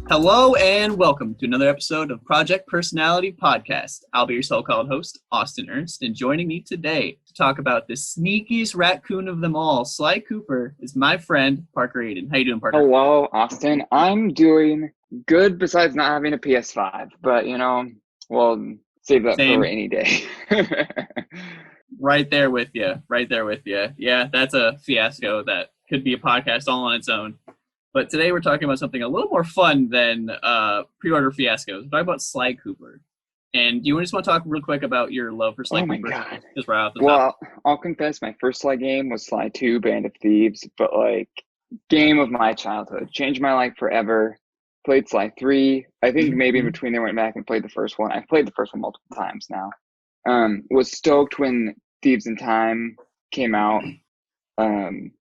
Hello and welcome to another episode of Project Personality Podcast. I'll be your so-called host, Austin Ernst, and joining me today to talk about the sneakiest raccoon of them all, Sly Cooper, is my friend, Parker Aden. How you doing, Parker? Hello, Austin. I'm doing good besides not having a PS5, but we'll save that for a rainy day. Right there with you. Yeah, that's a fiasco that could be a podcast all on its own. But today we're talking about something a little more fun than pre-order fiascos. We're talking about Sly Cooper. And do you just want to talk real quick about your love for Sly Cooper? Oh my God. Just right off the top. Well, I'll confess my first Sly game was Sly 2, Band of Thieves, but game of my childhood. Changed my life forever. Played Sly 3. I think maybe in between they went back and played the first one. I've played the first one multiple times now. Was stoked when Thieves in Time came out.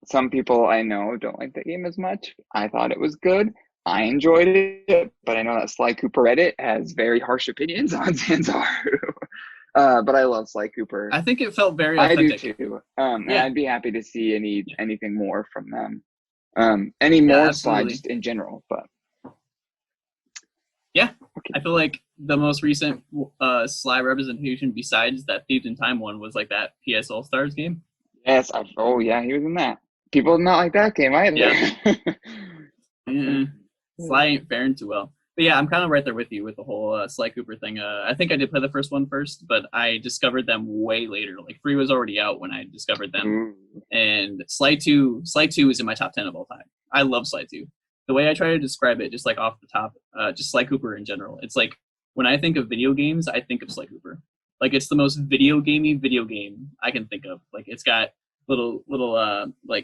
Some people I know don't like that game as much. I thought it was good. I enjoyed it, but I know that Sly Cooper Reddit has very harsh opinions on Zanzibar. But I love Sly Cooper. I think it felt very authentic. I do too. And I'd be happy to see anything more from them. Any more Sly just in general, but yeah. Okay. I feel like the most recent Sly representation besides that Thieves in Time one was like that PS All Stars game. Yes. He was in that. People did not like that game either. Yeah. Sly ain't faring too well. But yeah, I'm kind of right there with you with the whole Sly Cooper thing. I think I did play the first one first, but I discovered them way later. 3 was already out when I discovered them. And Sly 2 is in my top 10 of all time. I love Sly 2. The way I try to describe it, just off the top, just Sly Cooper in general, it's like when I think of video games, I think of Sly Cooper. It's the most video game I can think of. It's got little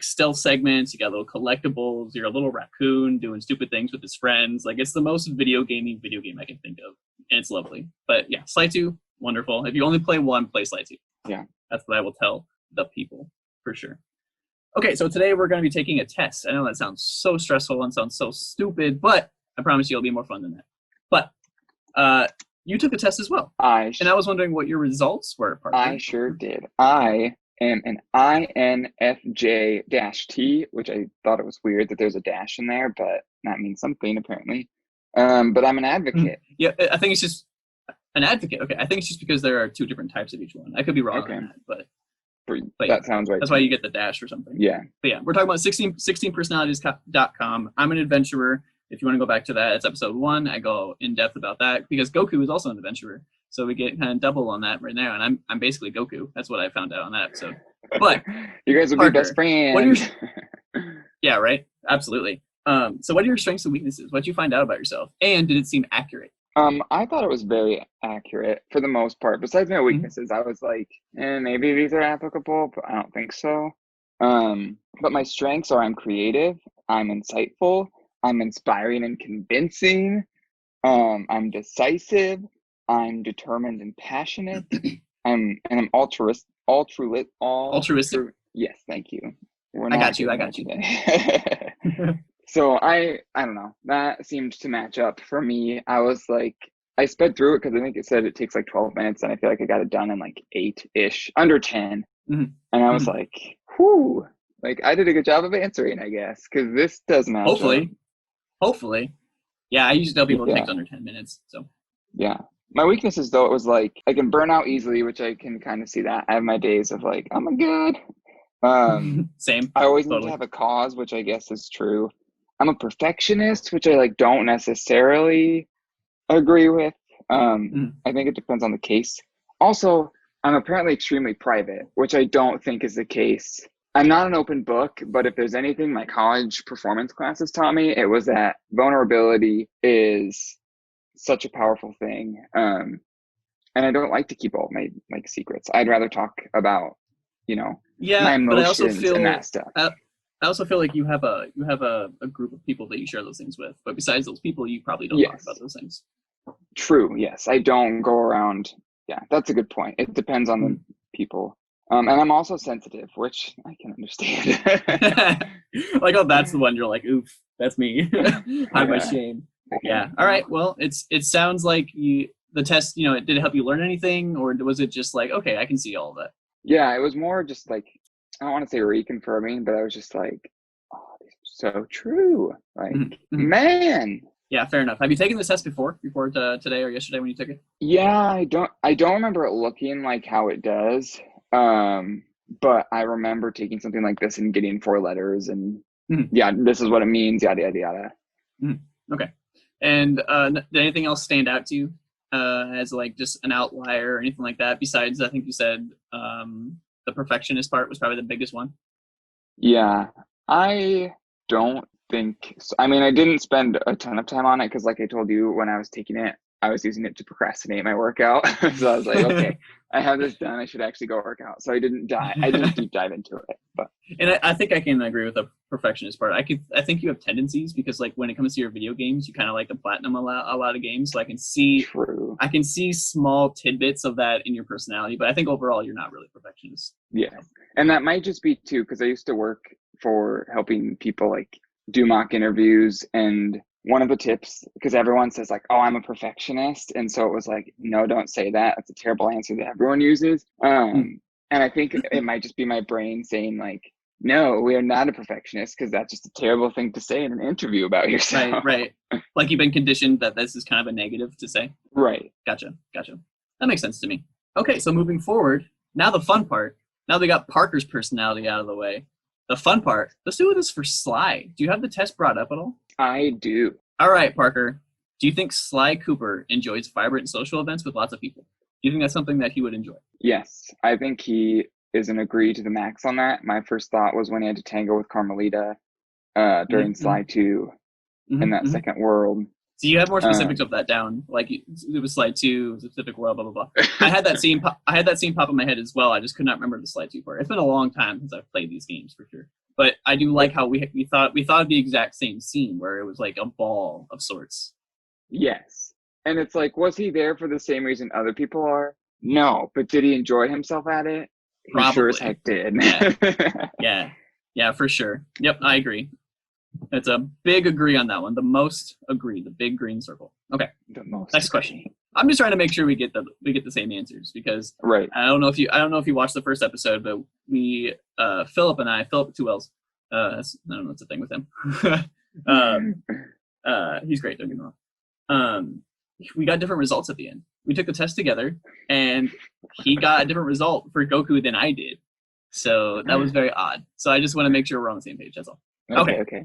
stealth segments, you got little collectibles, you're a little raccoon doing stupid things with his friends. It's the most video game I can think of, and it's lovely. But yeah, Sly 2, wonderful. If you only play one, play Sly 2. Yeah, that's what I will tell the people for sure. Okay, so today we're going to be taking a test. I know that sounds so stressful and sounds so stupid, but I promise you it'll be more fun than that. But you took a test as well. And I was wondering what your results were, Parker. I sure did. I am an INFJ-T, which I thought it was weird that there's a dash in there, but that means something apparently. But I'm an advocate. Yeah, I think it's just an advocate. Okay, I think it's just because there are 2 different types of each one. I could be wrong on that, but that sounds right. That's why you get the dash or something. Yeah. But yeah, we're talking about 16personalities.com. I'm an adventurer. If you want to go back to that, it's episode 1. I go in depth about that because Goku is also an adventurer. So we get kind of double on that right now. And I'm basically Goku. That's what I found out on that episode. But you guys will be best friends. Yeah, right. Absolutely. So what are your strengths and weaknesses? What did you find out about yourself? And did it seem accurate? I thought it was very accurate for the most part. Besides my weaknesses, I was like, maybe these are applicable, but I don't think so. But my strengths are I'm creative, I'm insightful, I'm inspiring and convincing, I'm decisive, I'm determined and passionate, I'm altruistic. Yes, thank you. I got you. So I don't know. That seemed to match up for me. I was I sped through it because I think it said it takes 12 minutes, and I feel like I got it done in 8-ish, under 10. And I was whew, I did a good job of answering, I guess, because this does match up. Hopefully. Yeah, I usually tell people it takes under 10 minutes. So yeah. My weaknesses, though, it was I can burn out easily, which I can kind of see that. I have my days of I'm good. Same. I always need to have a cause, which I guess is true. I'm a perfectionist, which I don't necessarily agree with. I think it depends on the case. Also, I'm apparently extremely private, which I don't think is the case. I'm not an open book, but if there's anything my college performance classes taught me, it was that vulnerability is such a powerful thing. And I don't like to keep all my secrets. I'd rather talk about, my emotions and that stuff. I also feel like you have a group of people that you share those things with, but besides those people, you probably don't talk about those things. True. Yes, I don't go around. Yeah, that's a good point. It depends on the people. And I'm also sensitive, which I can understand. That's the one you're oof, that's me. Hide my shame. Yeah. All right. Well, it sounds like the test. Did it help you learn anything, or was it just okay, I can see all of that? Yeah, it was more just like, I don't want to say reconfirming, but I was just like, oh, these are so true. Like, Mhm, mhm. man. Yeah, fair enough. Have you taken this test before today or yesterday when you took it? Yeah, I don't remember it looking like how it does. Um, but I remember taking something like this and getting four letters and Mhm, yeah, this is what it means, yada yada yada. mhm. Okay. And did anything else stand out to you as like just an outlier or anything like that? Besides, I think you said the perfectionist part was probably the biggest one. Yeah, I don't think so. I mean, I didn't spend a ton of time on it because, like I told you, when I was taking it, I was using it to procrastinate my workout. So I was like, okay, I have this done. I should actually go work out. So I didn't deep dive into it. But And I think I can agree with the perfectionist part. I think you have tendencies because like when it comes to your video games, you kind of like to platinum a lot of games. So true. I can see small tidbits of that in your personality, but I think overall you're not really a perfectionist. Yeah. So, And that might just be too, because I used to work for helping people like do mock interviews. And one of the tips, because everyone says like, oh, I'm a perfectionist. And so it was like, no, don't say that. That's a terrible answer that everyone uses. mm, And I think it might just be my brain saying like, no, we are not a perfectionist because that's just a terrible thing to say in an interview about right, yourself. right. Like you've been conditioned that this is kind of a negative to say. Right. Gotcha, gotcha. That makes sense to me. Okay, so moving forward, now the fun part. Now we got Parker's personality out of the way. The fun part. Let's do this for Sly. Do you have the test brought up at all? I do. All right, Parker. Do you think Sly Cooper enjoys vibrant social events with lots of people? Do you think that's something that he would enjoy? Yes. I think he is an agree to the max on that. My first thought was when he had to tango with Carmelita during Mm-hmm, Sly 2 in mm-hmm, that mm-hmm. second world. So you have more specifics Um, of that down, like it was Slide Two, specific world, blah blah blah. I had that scene. I had that scene pop in my head as well. I just could not remember the Slide Two part. It's been a long time since I've played these games for sure. But I do like how we thought of the exact same scene where it was like a ball of sorts. yes. And it's like, was he there for the same reason other people are? No. But did he enjoy himself at it? He sure as Probably. heck did. Yeah. Yeah. Yeah. For sure. Yep. I agree. It's a big agree on that one. The most agree. The big green circle. Okay. The most Next question. agree. I'm just trying to make sure we get the same answers because Right. I don't know if you watched the first episode, but we Philip with two L's. I don't know what's the thing with him. um, he's great. Don't get me wrong. Um, we got different results at the end. We took the test together, and he got a different result for Goku than I did. So that was very odd. So I just want to make sure we're on the same page. That's all. Okay, Okay. okay.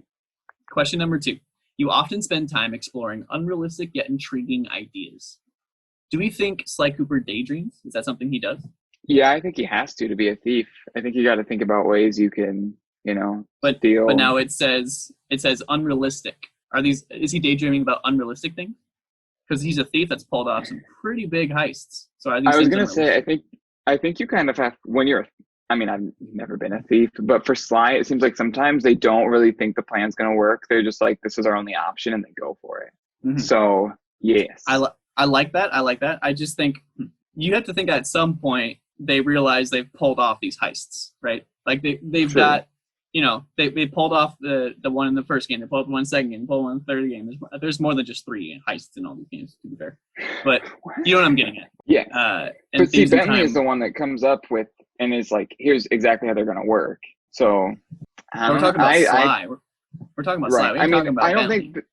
Question number 2. You often spend time exploring unrealistic yet intriguing ideas. Do we think Sly Cooper daydreams? Is that something he does? Yeah, I think he has to be a thief. I think you got to think about ways you can, But steal. now it says unrealistic. Are these is he daydreaming about unrealistic things? Because he's a thief that's pulled off some pretty big heists. So are I these was things gonna say, unrealistic? I think you kind of have when you're. I mean, I've never been a thief, but for Sly, it seems like sometimes they don't really think the plan's gonna work. They're just like, this is our only option, and they go for it. Mm-hmm. So yes, I like that. I like that. I just think you have to think at some point they realize they've pulled off these heists, right? Like they've true. got they pulled off the one in the first game, they pulled off one in the second game, they pulled one in the third game. There's more than just 3 heists in all these games, to be fair. But you know what I'm getting at. Yes, And but see, Thieves in Bentley is Time. the one that comes up with and is like, here's exactly how they're gonna work. So I But we're don't know. talking about Sly. We're talking about Sly. Right. We I ain't mean, talking I about don't Bentley. think.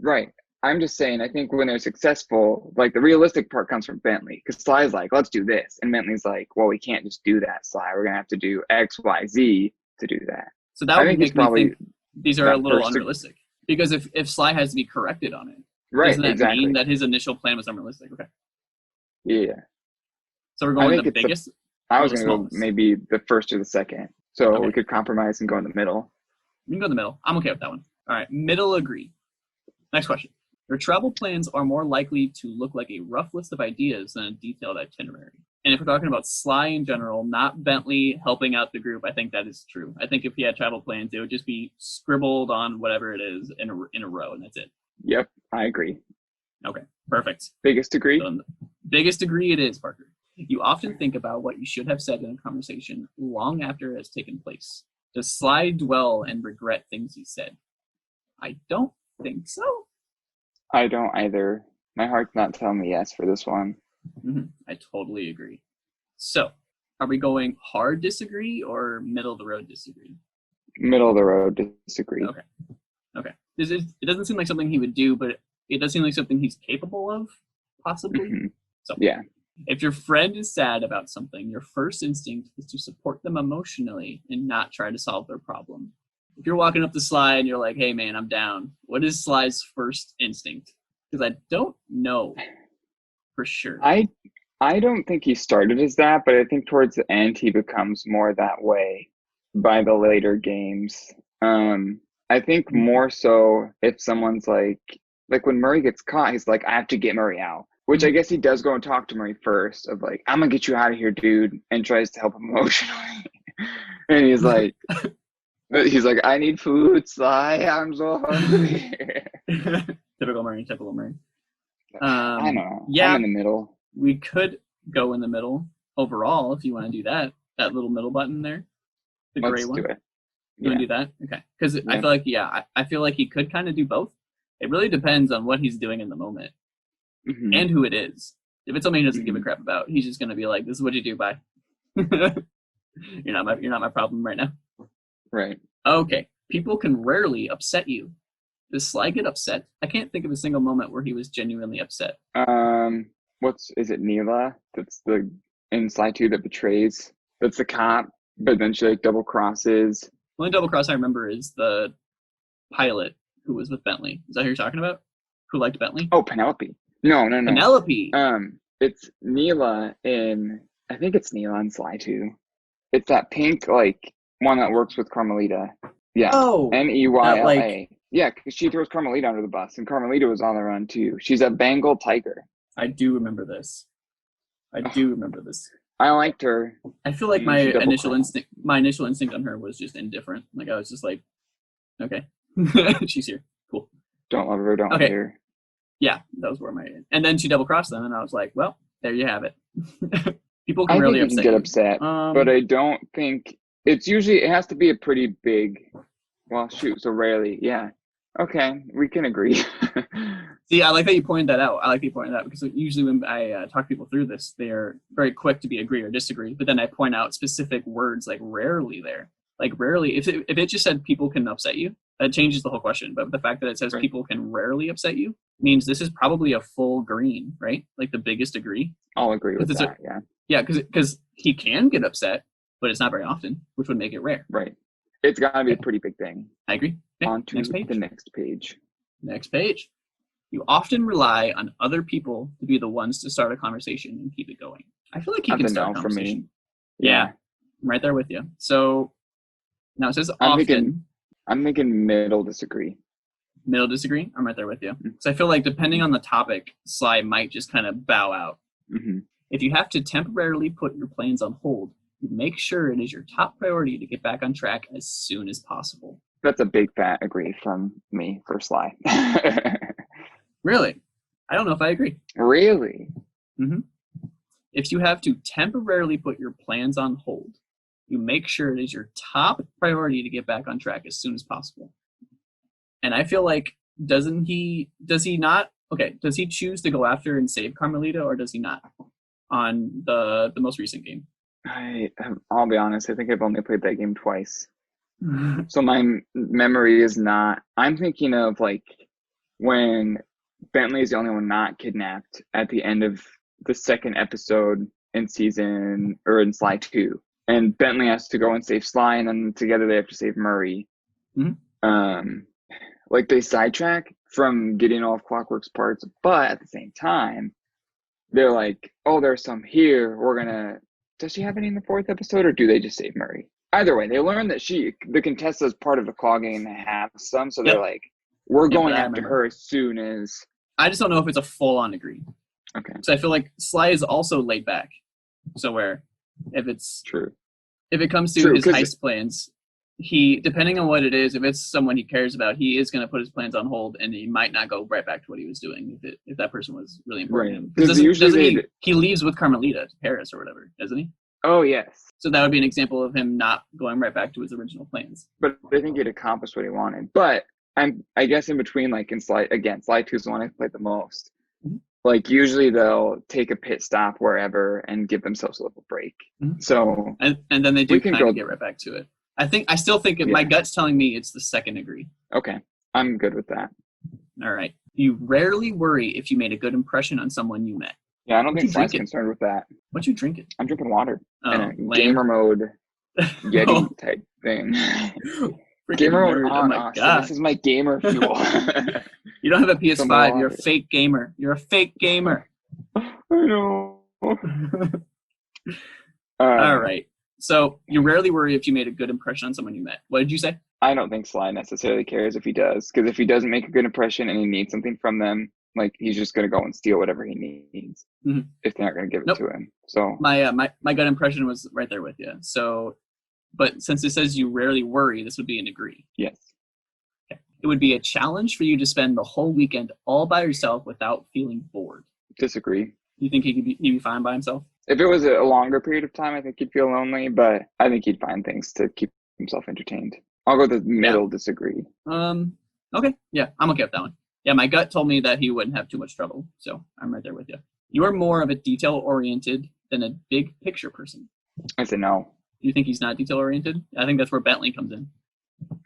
Right. I'm just saying, I think when they're successful, like the realistic part comes from Bentley because Sly's like, let's do this. And Bentley's like, well, we can't just do that, Sly. We're going to have to do X, Y, Z to do that. So that I would think he's make me probably think these are a that little first. unrealistic. Because if Sly has to be corrected on it, Right. doesn't that mean Exactly. that his initial plan was unrealistic? Okay. Yeah. So we're I going the think it's the, biggest I or was the going to go smallest? maybe the first or the second. So we Okay. could compromise and go in the middle. We can go in the middle. I'm okay with that one. All right. Middle agree. Next question. Your travel plans are more likely to look like a rough list of ideas than a detailed itinerary. And if we're talking about Sly in general, not Bentley helping out the group, I think that is true. I think if he had travel plans, it would just be scribbled on whatever it is in a row, and that's it. Yep. I agree. Okay, perfect. Biggest degree? So, biggest degree it is, Parker. You often think about what you should have said in a conversation long after it has taken place. Does Sly dwell and regret things he said? I don't think so. I don't either. My heart's not telling me yes for this one. I totally agree. So, Are we going hard disagree or middle of the road disagree? Middle of the road disagree. Okay. Okay. It doesn't seem like something he would do, but it does seem like something he's capable of, possibly. Mm-hmm. So, yeah. If your friend is sad about something, your first instinct is to support them emotionally and not try to solve their problem. If you're walking up the Sly and you're like, hey man, I'm down, what is Sly's first instinct? Because I don't know for sure. I don't think he started as that, but I think towards the end he becomes more that way by the later games. I think more so if someone's like when Murray gets caught, he's like, I have to get Murray out. Which I guess he does go and talk to Murray first of like, I'm gonna get you out of here, dude, and tries to help him emotionally. And he's like, I need food, Sly. I'm so hungry. Typical Murray. I don't know. Yeah, I'm in the middle. We could go in the middle overall if you want to do that. That little middle button there, the gray one. Let's do it. You want to do that? Okay. Because I feel like I feel like he could kind of do both. It really depends on what he's doing in the moment. Mm-hmm. And who it is. If it's something he doesn't give a crap about, he's just gonna be like, "This is what you do." Bye. You're not my problem right now. Right. Okay. People can rarely upset you. Does Sly get upset? I can't think of a single moment where he was genuinely upset. Is it Neela? That's the in Sly 2 that betrays. That's the cop, but then she like double crosses. The only double cross I remember is the pilot who was with Bentley. Is that who you're talking about? Who liked Bentley? Oh, Penelope. No. Penelope. It's Neela I think it's Neela in Sly 2. It's that pink, like, one that works with Carmelita. Yeah. Oh. Neyla. Like, yeah, because she throws Carmelita under the bus, and Carmelita was on the run, too. She's a Bengal tiger. I do remember this. I liked her. I feel like my initial instinct on her was just indifferent. Like, I was just like, okay, she's here. Cool. Don't love her, don't like her. Yeah, those were and then she double crossed them, and I was like, well, there you have it. People can really get upset, but I don't think it has to be a pretty big. Well, shoot, so rarely, yeah. Okay, we can agree. See, I like that you pointed that out. Because usually when I talk people through this, they're very quick to be agree or disagree. But then I point out specific words like rarely there. Like rarely, if it just said people can upset you, that changes the whole question. But the fact that it says people can rarely upset you means this is probably a full green, right? Like the biggest agree. I'll agree with that, yeah. Yeah, because he can get upset, but it's not very often, which would make it rare. Right. It's got to be a pretty big thing. I agree. Okay. On to the next page. Next page. You often rely on other people to be the ones to start a conversation and keep it going. I feel like he can start a conversation. For me. Yeah, I'm right there with you. So now it says often. I'm thinking middle disagree. Middle disagree? I'm right there with you. So I feel like depending on the topic, Sly might just kind of bow out. Mm-hmm. If you have to temporarily put your plans on hold, make sure it is your top priority to get back on track as soon as possible. That's a big fat agree from me for Sly. Really? I don't know if I agree. Really? Mm-hmm. If you have to temporarily put your plans on hold, you make sure it is your top priority to get back on track as soon as possible. And I feel like, does he choose to go after and save Carmelita, or does he not on the most recent game? I'll be honest, I think I've only played that game twice. So my memory is not, I'm thinking of like when Bentley is the only one not kidnapped at the end of the second episode in Sly 2. And Bentley has to go and save Sly, and then together they have to save Murray. Mm-hmm. Like they sidetrack from getting all of Clockwork's parts, but at the same time, they're like, oh, there's some here. Does she have any in the fourth episode, or do they just save Murray? Either way, they learn that the Contessa is part of the Claw gang and have some, so they're like, we're going after her as soon as. I just don't know if it's a full-on agree. Okay. So I feel like Sly is also laid back. So if it's true, if it comes to his heist plans, he, depending on what it is, if it's someone he cares about, he is going to put his plans on hold, and he might not go right back to what he was doing if that person was really important to him. He leaves with Carmelita to Paris or whatever, doesn't he? Oh, yes. So that would be an example of him not going right back to his original plans. But I think he'd accomplished what he wanted. But I guess in between, like in Sly 2 is the one I played the most. Mm-hmm. Like usually they'll take a pit stop wherever and give themselves a little break. Mhm. So And then they do we can kind go. of get right back to it. I still think my Yeah. gut's telling me it's the second degree. Okay, I'm good with that. All right. You rarely worry if you made a good impression on someone you met. Yeah, I don't What think you Sly's drinking? concerned with that. What you drinking? I'm drinking water in Oh, a lame. gamer mode Yeti Oh, type thing. freaking Gamer mode nerd. Oh on my us. So god. this is my gamer fuel. You don't have a So my PS5. You're a water. fake gamer. You're a fake gamer. I know. All right. So you rarely worry if you made a good impression on someone you met. What did you say? I don't think Sly necessarily cares if he does, because if he doesn't make a good impression and he needs something from them, like he's just gonna go and steal whatever he needs if they're not gonna give it Nope. to him. So My gut impression was right there with you. So, but since it says you rarely worry, this would be an agree. yes, It would be a challenge for you to spend the whole weekend all by yourself without feeling bored. disagree. You think he'd be fine by himself? If it was a longer period of time, I think he'd feel lonely, but I think he'd find things to keep himself entertained. I'll go the middle disagree. Okay. Yeah, I'm okay with that one. Yeah, my gut told me that he wouldn't have too much trouble, so I'm right there with you. You are more of a detail-oriented than a big picture person. I said no. You think he's not detail-oriented? I think that's where Bentley comes in.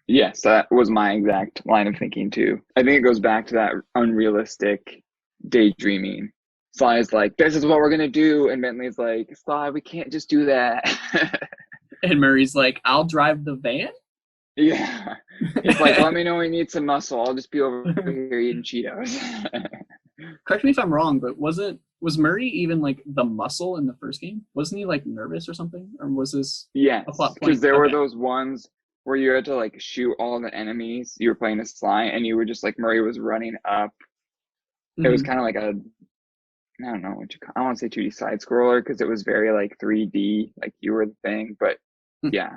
Yes, that was my exact line of thinking too. I think it goes back to that unrealistic daydreaming. Sly's like, this is what we're gonna do, and Bentley's like, Sly, we can't just do that. And Murray's like, I'll drive the van? Yeah. He's like, let me know when you need some muscle. I'll just be over here eating Cheetos. Correct me if I'm wrong, but was Murray even like the muscle in the first game? Wasn't he like nervous or something? Or was this Yes, a plot point? because there were those ones where you had to like shoot all the enemies. You were playing as Sly, and you were just like, Murray was running up. It was kind of like a, I don't know what you call, I want to say 2D side scroller, because it was very like 3D, like you were the thing, but yeah,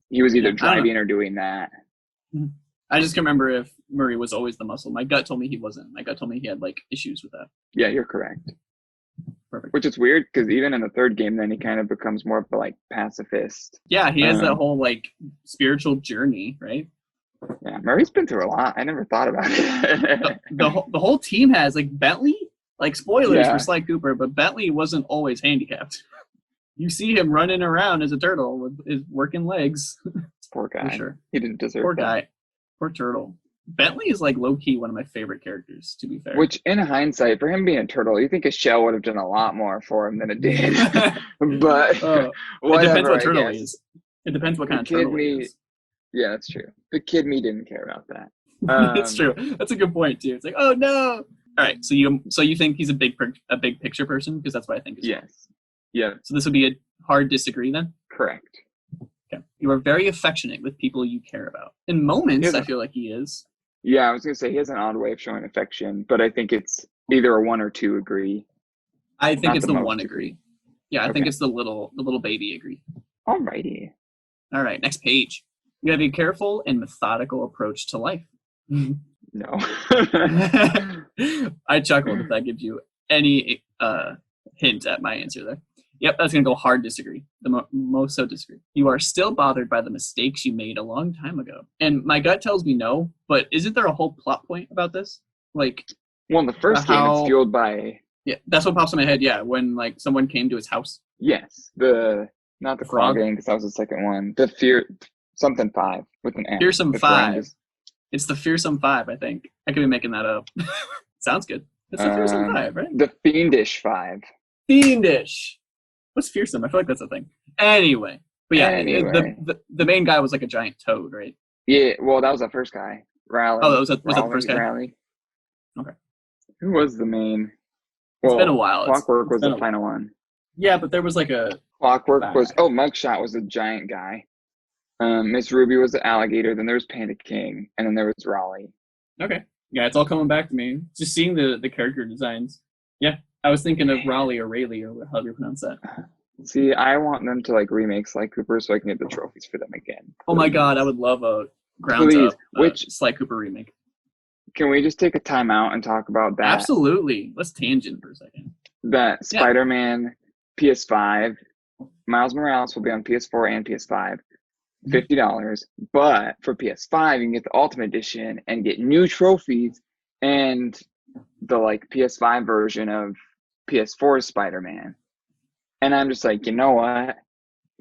he was either driving or doing that. I just can't remember if Murray was always the muscle. My gut told me he wasn't. My gut told me he had like issues with that. Yeah, you're correct. Perfect. Which is weird, because even in the third game, then he kind of becomes more of a like pacifist. Yeah, he has that whole like spiritual journey, right? Yeah, Murray's been through a lot. I never thought about it. the whole team has like Bentley. Like spoilers for Sly Cooper, but Bentley wasn't always handicapped. You see him running around as a turtle with his working legs. Poor guy. For sure. He didn't deserve Poor that. guy. Poor turtle. Bentley is like low-key one of my favorite characters, to be fair. Which, in hindsight, for him being a turtle, you think a shell would have done a lot more for him than it did. But it depends what turtle he is. It depends what kind of turtle he is. Yeah, that's true. The kid me didn't care about that. It's true. That's a good point too. It's like, oh no. All right, so you think he's a big picture person, because that's what I think. Yes. Yeah. So this would be a hard disagree then. Correct. Okay. You are very affectionate with people you care about. In moments, I feel like he is. Yeah, I was gonna say he has an odd way of showing affection, but I think it's either a 1 or 2 agree. I think it's the 1 agree. Yeah, I think it's the little baby agree. Alrighty. All right, next page. You have a careful and methodical approach to life. No. I chuckled if that gives you any hint at my answer there. Yep, that's going to go hard disagree. The most so disagree. You are still bothered by the mistakes you made a long time ago. And my gut tells me no, but isn't there a whole plot point about this? Like, well, in the first game, it's fueled by... Yeah, that's what pops in my head, yeah, when like someone came to his house. Yes, not the frog game, because that was the second one. The something 5 with an F. Fearsome 5. It's the Fearsome 5, I think. I could be making that up. Sounds good. It's the Fearsome 5, right? The Fiendish 5. Fiendish. What's fearsome? I feel like that's a thing. Anyway. But yeah, the main guy was like a giant toad, right? Yeah, well, that was the first guy. Raleigh. Oh, was that the first guy? Raleigh. Okay. Who was the main? Well, it's been a while. Clockwork was the final one. Yeah, but there was like a... Clockwork was... Oh, Mugshot was the giant guy. Miss Ruby was the alligator. Then there was Panda King. And then there was Raleigh. Okay. Yeah, it's all coming back to me. Just seeing the character designs. Yeah. I was thinking of Raleigh or Rayleigh, or however you pronounce that. See, I want them to like remake Sly Cooper so I can get the trophies for them again. Please. Oh my god, I would love a grounds up Sly Cooper remake. Can we just take a time out and talk about that? Absolutely. Let's tangent for a second. That Spider-Man PS5, Miles Morales will be on PS4 and PS5, $50. But for PS5, you can get the Ultimate Edition and get new trophies and the like PS5 version of PS4 Spider-Man. And I'm just like, you know what?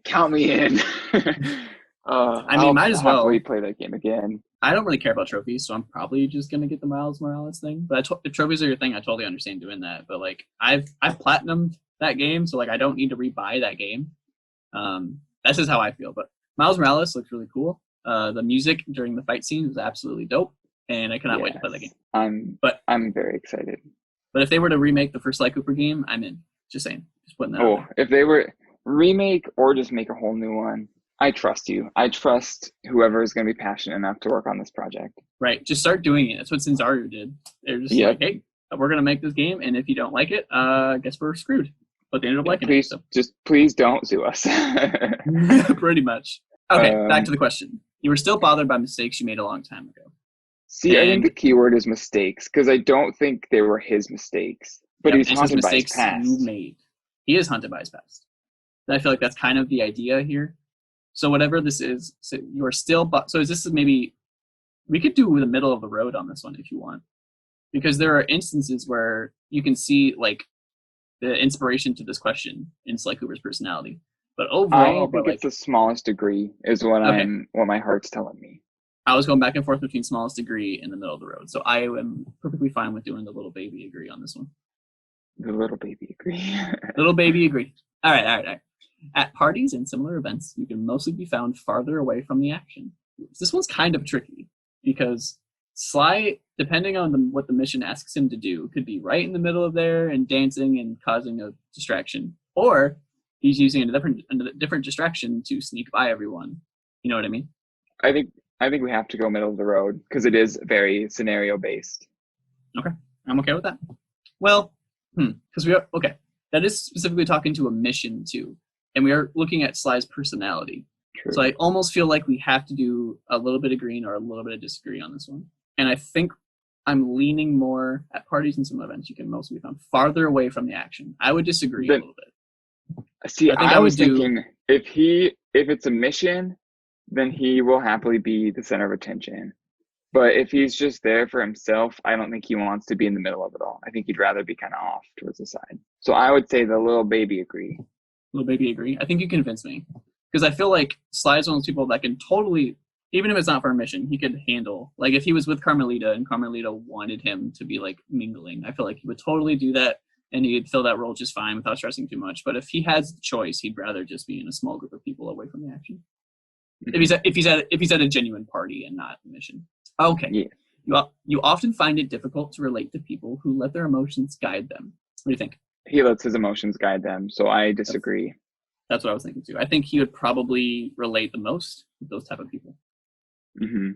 Count me in. I mean, I'll might as happily well. play that game again. I don't really care about trophies, so I'm probably just gonna get the Miles Morales thing. But if trophies are your thing, I totally understand doing that. But like, I've platinumed that game, so like, I don't need to rebuy that game. That's just how I feel. But Miles Morales looks really cool. The music during the fight scene was absolutely dope, and I cannot wait to play that game. I'm very excited. But if they were to remake the first Sly Cooper game, I'm in. Just saying, just putting that. Oh, if they were remake or just make a whole new one, I trust you. I trust whoever is going to be passionate enough to work on this project. Right. Just start doing it. That's what Sinzaru did. They're just like, hey, we're going to make this game, and if you don't like it, I guess we're screwed. But they ended up liking it. So. Just please don't sue us. Pretty much. Okay, back to the question. You were still bothered by mistakes you made a long time ago. See, I think the keyword is mistakes, because I don't think they were his mistakes. But he's haunted by his past. You made. He is haunted by his past. And I feel like that's kind of the idea here. So whatever this is, so you're still. So is this maybe we could do the middle of the road on this one if you want, because there are instances where you can see like the inspiration to this question in Sly Cooper's personality. But overall, I think it's the smallest degree is what what my heart's telling me. I was going back and forth between smallest degree and the middle of the road, so I am perfectly fine with doing the little baby agree on this one. The little baby agree. Little baby agree. All right. At parties and similar events, you can mostly be found farther away from the action. This one's kind of tricky because Sly, depending on what the mission asks him to do, could be right in the middle of there and dancing and causing a distraction, or he's using a different distraction to sneak by everyone. You know what I mean? I think we have to go middle of the road because it is very scenario based. Okay, I'm okay with that. Well, because that is specifically talking to a mission too, and we are looking at Sly's personality. True. So I almost feel like we have to do a little bit of green or a little bit of disagree on this one. And I think I'm leaning more at parties and some events. You can mostly be found farther away from the action. I would disagree a little bit. See, I was thinking if it's a mission, then he will happily be the center of attention. But if he's just there for himself, I don't think he wants to be in the middle of it all. I think he'd rather be kind of off towards the side. So I would say the little baby agree. Little baby agree. I think you convinced me. Because I feel like Sly's one of those people that can totally, even if it's not for a mission, he could handle. Like if he was with Carmelita and Carmelita wanted him to be like mingling, I feel like he would totally do that and he'd fill that role just fine without stressing too much. But if he has the choice, he'd rather just be in a small group of people away from the action. Mm-hmm. If he's at a genuine party and not a mission. Okay. Yeah. You often find it difficult to relate to people who let their emotions guide them. What do you think? He lets his emotions guide them, so I disagree. That's what I was thinking too. I think he would probably relate the most with those type of people. Mm-hmm.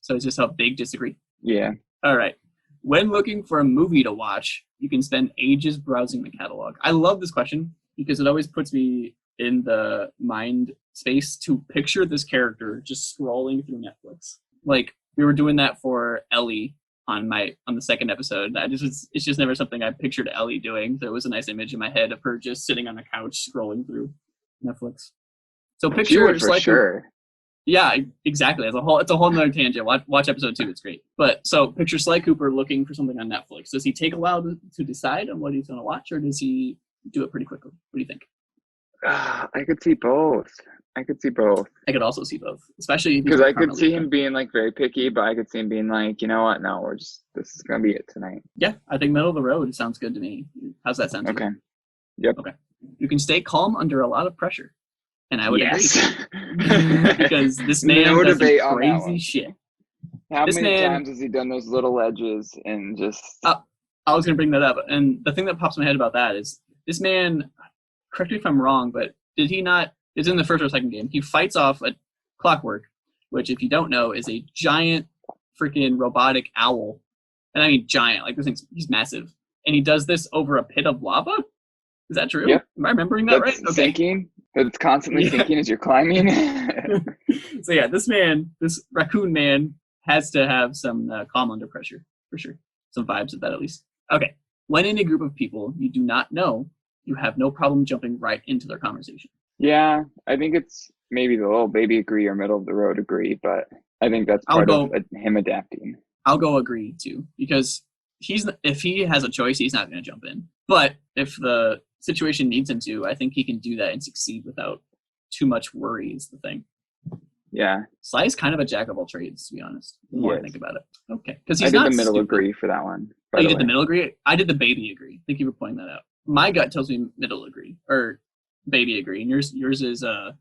So it's just a big disagree. Yeah. All right. When looking for a movie to watch, you can spend ages browsing the catalog. I love this question because it always puts me in the mind space to picture this character just scrolling through Netflix. Like we were doing that for Ellie on the second episode. It's just never something I pictured Ellie doing. So it was a nice image in my head of her just sitting on a couch scrolling through Netflix. So picture just like sure. Yeah, exactly. It's a whole other tangent. Watch episode 2. It's great. But so picture Sly Cooper looking for something on Netflix. Does he take a while to decide on what he's going to watch, or does he do it pretty quickly? What do you think? I could see both. I could also see both, especially because I could see him being like very picky, but I could see him being like, you know what? No, this is gonna be it tonight. Yeah, I think middle of the road sounds good to me. How's that sound? Okay. Yep. Okay. You can stay calm under a lot of pressure, and I would agree because this man does crazy shit. How many times has he done those little edges and just? I was gonna bring that up, and the thing that pops in my head about that is this man. Correct me if I'm wrong, but did he not? It's in the first or second game. He fights off a Clockwork, which, if you don't know, is a giant freaking robotic owl. And I mean giant, like this thing's, he's massive. And he does this over a pit of lava? Is that true? Yep. Am I remembering that right? Okay. Sinking. That's constantly sinking as you're climbing. So yeah, this raccoon man has to have some calm under pressure, for sure. Some vibes of that at least. Okay. When in a group of people you do not know, you have no problem jumping right into their conversation. Yeah, I think it's maybe the little baby agree or middle of the road agree, but I think that's part of him adapting. I'll go agree too, because if he has a choice, he's not going to jump in. But if the situation needs him to, I think he can do that and succeed without too much worry is the thing. Yeah. Sly's kind of a jack of all trades, to be honest. The more I think about it. Okay. Because he's I did not the middle stupid. agree for that one. Oh, you did the middle agree? I did the baby agree. Thank you for pointing that out. My gut tells me middle agree or baby agree, and yours is the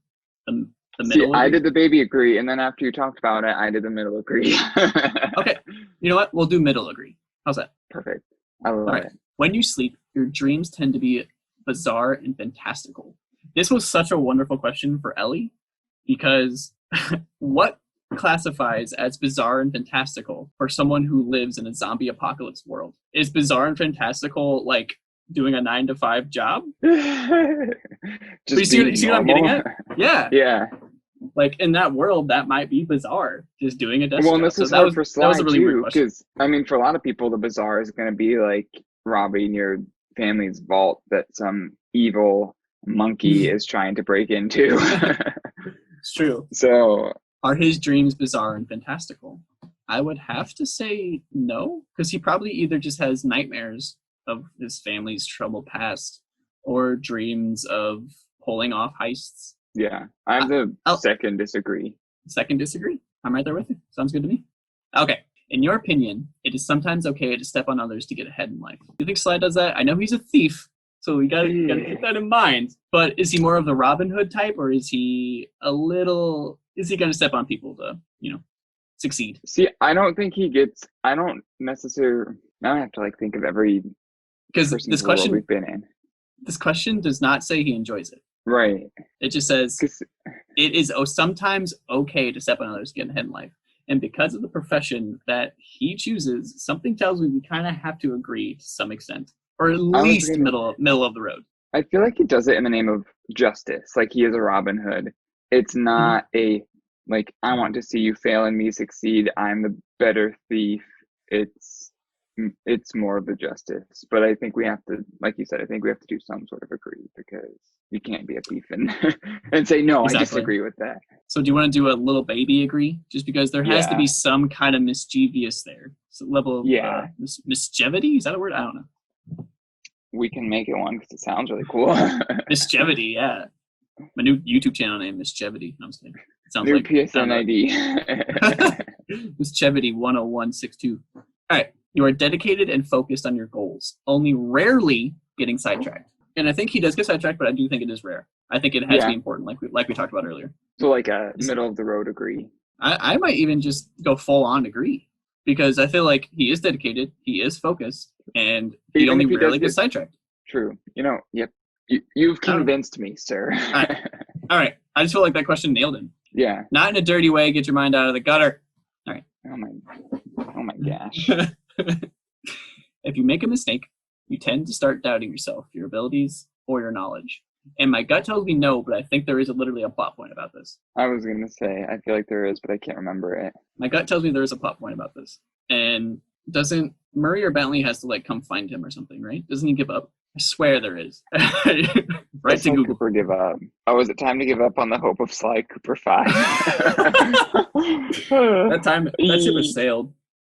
middle. See, I did the baby agree, and then after you talked about it, I did the middle agree. Okay, you know what? We'll do middle agree. How's that? Perfect. I love it. When you sleep, your dreams tend to be bizarre and fantastical. This was such a wonderful question for Ellie, because what classifies as bizarre and fantastical for someone who lives in a zombie apocalypse world? Is bizarre and fantastical like doing a 9-to-5 job? Just see what I'm getting at? Yeah. Yeah. Like in that world, that might be bizarre. Just doing a desk job. And this is hard for Sly too, because I mean, for a lot of people, the bizarre is going to be like robbing your family's vault that some evil monkey is trying to break into. It's true. So, are his dreams bizarre and fantastical? I would have to say no, because he probably either just has nightmares of his family's troubled past or dreams of pulling off heists. Yeah, I'm the second disagree. Second disagree? I'm right there with you. Sounds good to me. Okay. In your opinion, it is sometimes okay to step on others to get ahead in life. Do you think Sly does that? I know he's a thief, so we gotta keep that in mind. But is he more of the Robin Hood type, or is he gonna step on people to, succeed? See, I don't think he gets, I don't necessarily, now I have to think of every this question we've been in. This question does not say he enjoys it. Right. It just says it is sometimes okay to step on others to get ahead in life. And because of the profession that he chooses, something tells me we kind of have to agree to some extent, or at least middle of the road. I feel like he does it in the name of justice. Like he is a Robin Hood. It's not I want to see you fail and me succeed. I'm the better thief. It's more of the justice. But I think we have to, like you said, I think we have to do some sort of agree, because you can't be a thief and say, no, exactly. I disagree with that. So do you want to do a little baby agree? Just because there has to be some kind of mischievous there. Level of mischievity? Is that a word? I don't know. We can make it one because it sounds really cool. Mischievity, yeah. My new YouTube channel name, Mischievity. No, I'm just kidding. It sounds new like PSN ID. Mischievity 10162. All right. You are dedicated and focused on your goals, only rarely getting sidetracked. And I think he does get sidetracked, but I do think it is rare. I think it has to be important, like we talked about earlier. So like a middle of the road agree. I might even just go full on agree, because I feel like he is dedicated, he is focused, and he only rarely gets sidetracked. True. Yep. You've convinced me, sir. All right. I just feel like that question nailed him. Yeah. Not in a dirty way. Get your mind out of the gutter. All right. Oh my gosh. If you make a mistake, you tend to start doubting yourself, your abilities, or your knowledge. And my gut tells me no, but I think there is literally a plot point about this. I was going to say, I feel like there is, but I can't remember it. My gut tells me there is a plot point about this. And doesn't Murray or Bentley has to come find him or something, right? Doesn't he give up? I swear there is. Right to Google. Cooper give up. Oh, is it time to give up on the hope of Sly Cooper 5?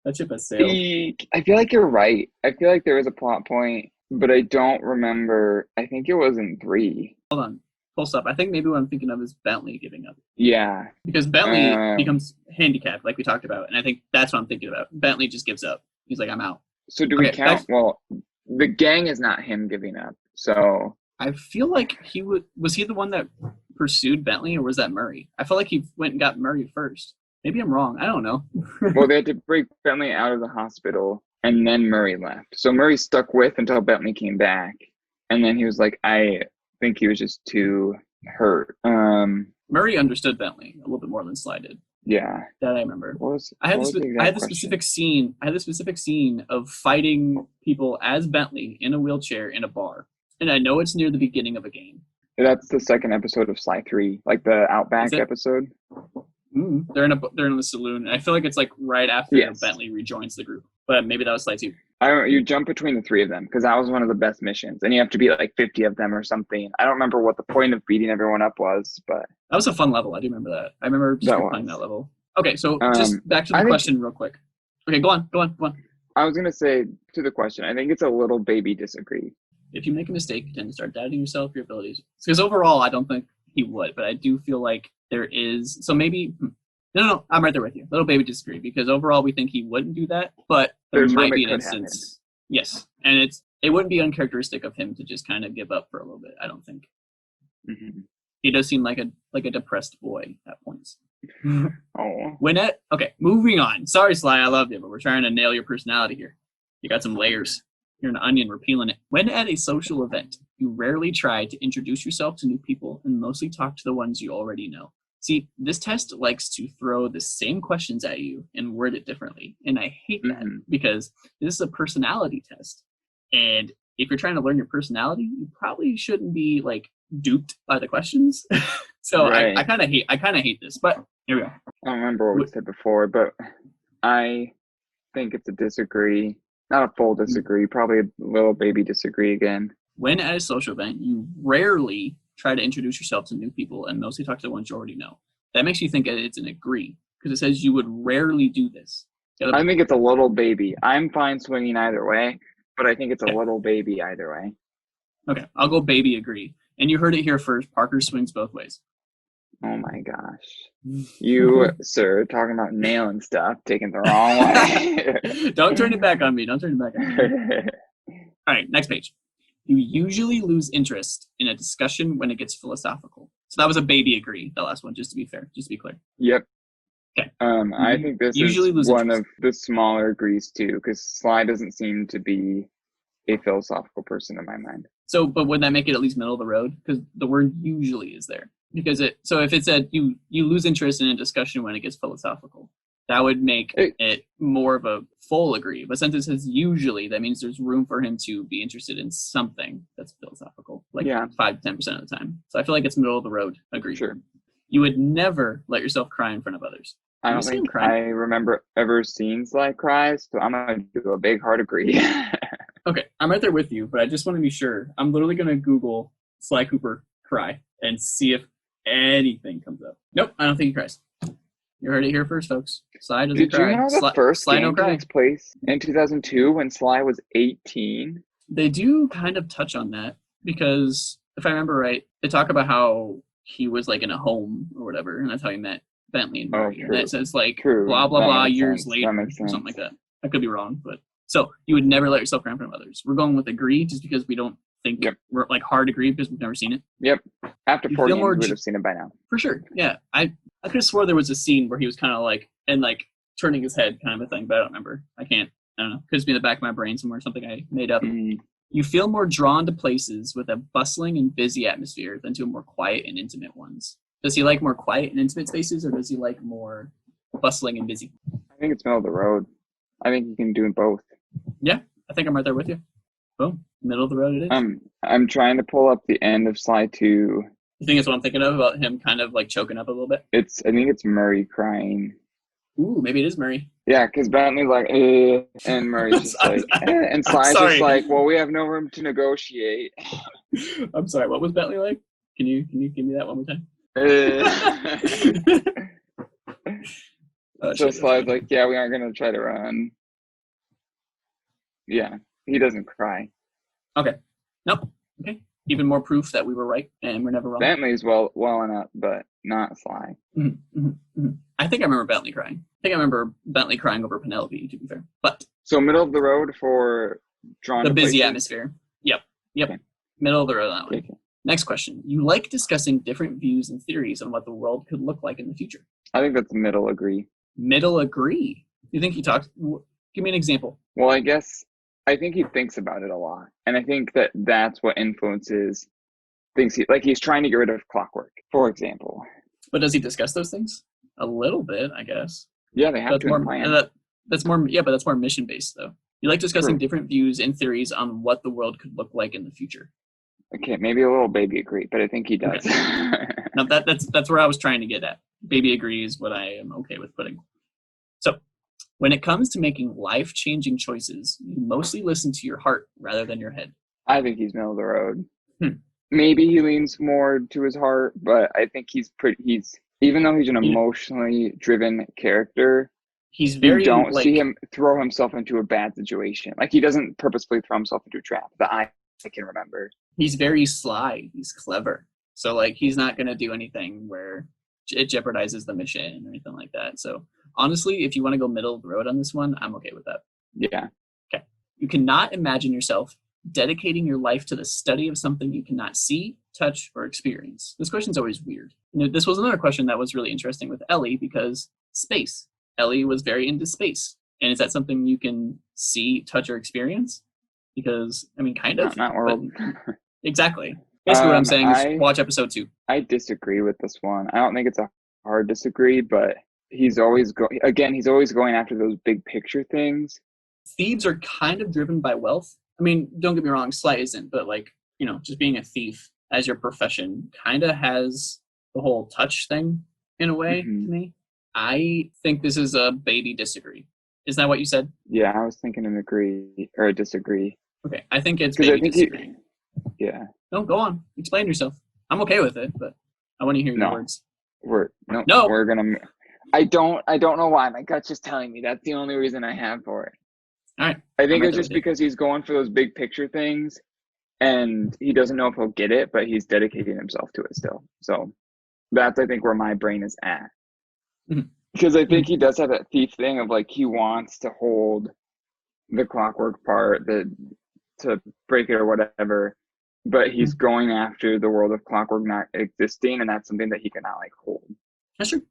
That ship has sailed. I feel like you're right. I feel like there was a plot point, but I don't remember. I think it was in 3. Hold on. Full stop. I think maybe what I'm thinking of is Bentley giving up. Yeah. Because Bentley becomes handicapped, like we talked about, and I think that's what I'm thinking about. Bentley just gives up. He's like, I'm out. So do we count? Well, the gang is not him giving up. So I feel like was he the one that pursued Bentley, or was that Murray? I feel like he went and got Murray first. Maybe I'm wrong. I don't know. Well, they had to break Bentley out of the hospital, and then Murray left. So Murray stuck with until Bentley came back, and then he was like, I think he was just too hurt. Murray understood Bentley a little bit more than Sly did. Yeah, that I remember. I had the specific scene of fighting people as Bentley in a wheelchair in a bar, and I know it's near the beginning of a game. That's the second episode of Sly 3, like the Outback episode. They're in the saloon. I feel like it's right after Bentley rejoins the group, but maybe that was Sly 2. You jump between the 3 of them, because that was one of the best missions, and you have to beat 50 of them or something. I don't remember what the point of beating everyone up was, but that was a fun level. I do remember that. I remember just playing that level. Okay, so just back to the question real quick. Okay, go on. I was gonna say to the question, I think it's a little baby disagree. If you make a mistake, you tend to start doubting yourself, your abilities. Because overall, I don't think he would, but I do feel like there is. So maybe. No, I'm right there with you. Little baby disagree because overall we think he wouldn't do that, but there There's room might it be an could happen. instance. Yes, and it wouldn't be uncharacteristic of him to just kind of give up for a little bit. I don't think. Mm-hmm. He does seem like a depressed boy at points. Oh, Okay, moving on. Sorry, Sly, I love you, but we're trying to nail your personality here. You got some layers. You're an onion, we're peeling it. When at a social event, you rarely try to introduce yourself to new people and mostly talk to the ones you already know. See, this test likes to throw the same questions at you and word it differently. And I hate that because this is a personality test. And if you're trying to learn your personality, you probably shouldn't be like duped by the questions. So right. I kind of hate this, but here we go. I don't remember what we said before, but I think it's a disagree. Not a full disagree, probably a little baby disagree again. When at a social event, you rarely try to introduce yourself to new people and mostly talk to the ones you already know. That makes you think that it's an agree because it says you would rarely do this. I think it's a little baby. I'm fine swinging either way, but I think it's a little baby either way. Okay, I'll go baby agree. And you heard it here first. Parker swings both ways. Oh my gosh. You, sir, talking about nailing stuff, taking the wrong way. Don't turn it back on me. Don't turn it back on me. All right, next page. You usually lose interest in a discussion when it gets philosophical. So that was a baby agree, the last one, just to be fair, just to be clear. Yep. Okay. I think this usually is one of the smaller agrees too, because Sly doesn't seem to be a philosophical person in my mind. So, but would that make it at least middle of the road? Because the word usually is there. Because so if it said you lose interest in a discussion when it gets philosophical, that would make it more of a full agree. But since it says usually, that means there's room for him to be interested in something that's philosophical, like 5 to 10% of the time. So I feel like it's middle of the road agree. Sure. You would never let yourself cry in front of others. I don't think I remember ever seeing Sly cry, so I'm going to do a big hard agree. Okay, I'm right there with you, but I just want to be sure. I'm literally going to Google Sly Cooper cry and see if anything comes up. Nope, I don't think he cries. You heard it here first, folks. Sly doesn't cry. Did you know the first Sly game takes place in 2002 when Sly was 18? They do kind of touch on that because, if I remember right, they talk about how he was like in a home or whatever, and that's how he met Bentley and Murray. And that says like blah, blah, blah years later or something like that. I could be wrong, but so you would never let yourself cry in front of others. We're going with agree just because we don't think we're like hard agree because we've never seen it. Yep. After 4 games, we would have seen it by now. For sure. Yeah. I could have swore there was a scene where he was kind of like, and like turning his head kind of a thing, but I don't remember. I don't know. Could just be in the back of my brain somewhere, something I made up. You feel more drawn to places with a bustling and busy atmosphere than to more quiet and intimate ones. Does he like more quiet and intimate spaces, or does he like more bustling and busy? I think it's middle of the road. I think you can do both. Yeah, I think I'm right there with you. Boom. Middle of the road it is. I'm trying to pull up the end of Sly 2. You think it's what I'm thinking of, about him kind of like choking up a little bit? I think it's Murray crying. Ooh, maybe it is Murray. Yeah, because Bentley's like, and Murray's just like, and Sly's just like, well, we have no room to negotiate. I'm sorry, what was Bentley like? Can you give me that one more time? So Sly's like, yeah, we aren't going to try to run. Yeah, he doesn't cry. Okay. Nope. Okay. Even more proof that we were right and we're never wrong. Bentley's well enough, but not Sly. I think I remember Bentley crying. I think I remember Bentley crying over Penelope, to be fair. But so middle of the road for drawn the busy places? Atmosphere. Yep. Okay. Middle of the road that way. Okay. Next question. You like discussing different views and theories on what the world could look like in the future. I think that's middle agree. Middle agree? You think he talks? Give me an example. Well, I think he thinks about it a lot. And I think that's what influences things. He's trying to get rid of clockwork, for example. But does he discuss those things? A little bit, I guess. Yeah, they have to plan. That's more, but that's more mission-based, though. You like discussing different views and theories on what the world could look like in the future. Okay, maybe a little baby agree, but I think he does. Okay. No, that's where I was trying to get at. Baby agree is what I am okay with putting. So, when it comes to making life-changing choices, you mostly listen to your heart rather than your head. I think he's middle of the road. Maybe he leans more to his heart, but I think he's even though he's an emotionally driven character, he's You very don't see like him throw himself into a bad situation. Like he doesn't purposefully throw himself into a trap that I can remember. he's very sly. He's clever. So like he's not gonna do anything where it jeopardizes the mission or anything like that. So honestly, if you want to go middle of the road on this one, I'm okay with that. Yeah. Okay. You cannot imagine yourself dedicating your life to the study of something you cannot see, touch, or experience. This question's always weird. This was another question that was really interesting with Ellie because space. Ellie was very into space. And is that something you can see, touch, or experience? Because, I mean, kind of. Not world. Exactly. Basically, what I'm saying is watch episode 2. I disagree with this one. I don't think it's a hard disagree, but he's always going after those big picture things. Thieves are kind of driven by wealth. I mean, don't get me wrong, Sly isn't, but like, just being a thief as your profession kind of has the whole touch thing in a way to me. I think this is a baby disagree. Isn't that what you said? Yeah, I was thinking an agree or a disagree. Okay, I think it's baby disagree. Yeah. No, go on. Explain yourself. I'm okay with it, but I want to hear your words. We're gonna. I don't know why. My gut's just telling me that's the only reason I have for it. All right. I think it's just because he's going for those big picture things, and he doesn't know if he'll get it, but he's dedicating himself to it still. So that's, I think, where my brain is at. Because I think he does have that thief thing of like he wants to hold the clockwork part, to break it or whatever, but he's going after the world of clockwork not existing, and that's something that he cannot like hold. That's true.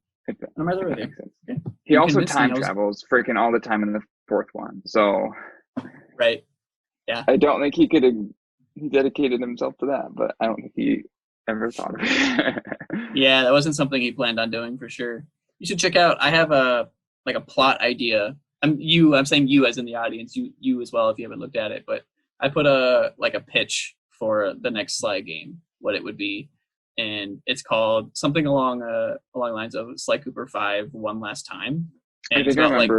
I'm rather with you. Okay. He also time travels freaking all the time in the 4th one. So right. Yeah. I don't think he dedicated himself to that, but I don't think he ever thought of it. Yeah, that wasn't something he planned on doing for sure. You should check out. I have a plot idea. I'm saying you as in the audience, you as well if you haven't looked at it, but I put a pitch for the next Sly game, what it would be. And it's called something along the lines of Sly Cooper 5 One Last Time. And it's about like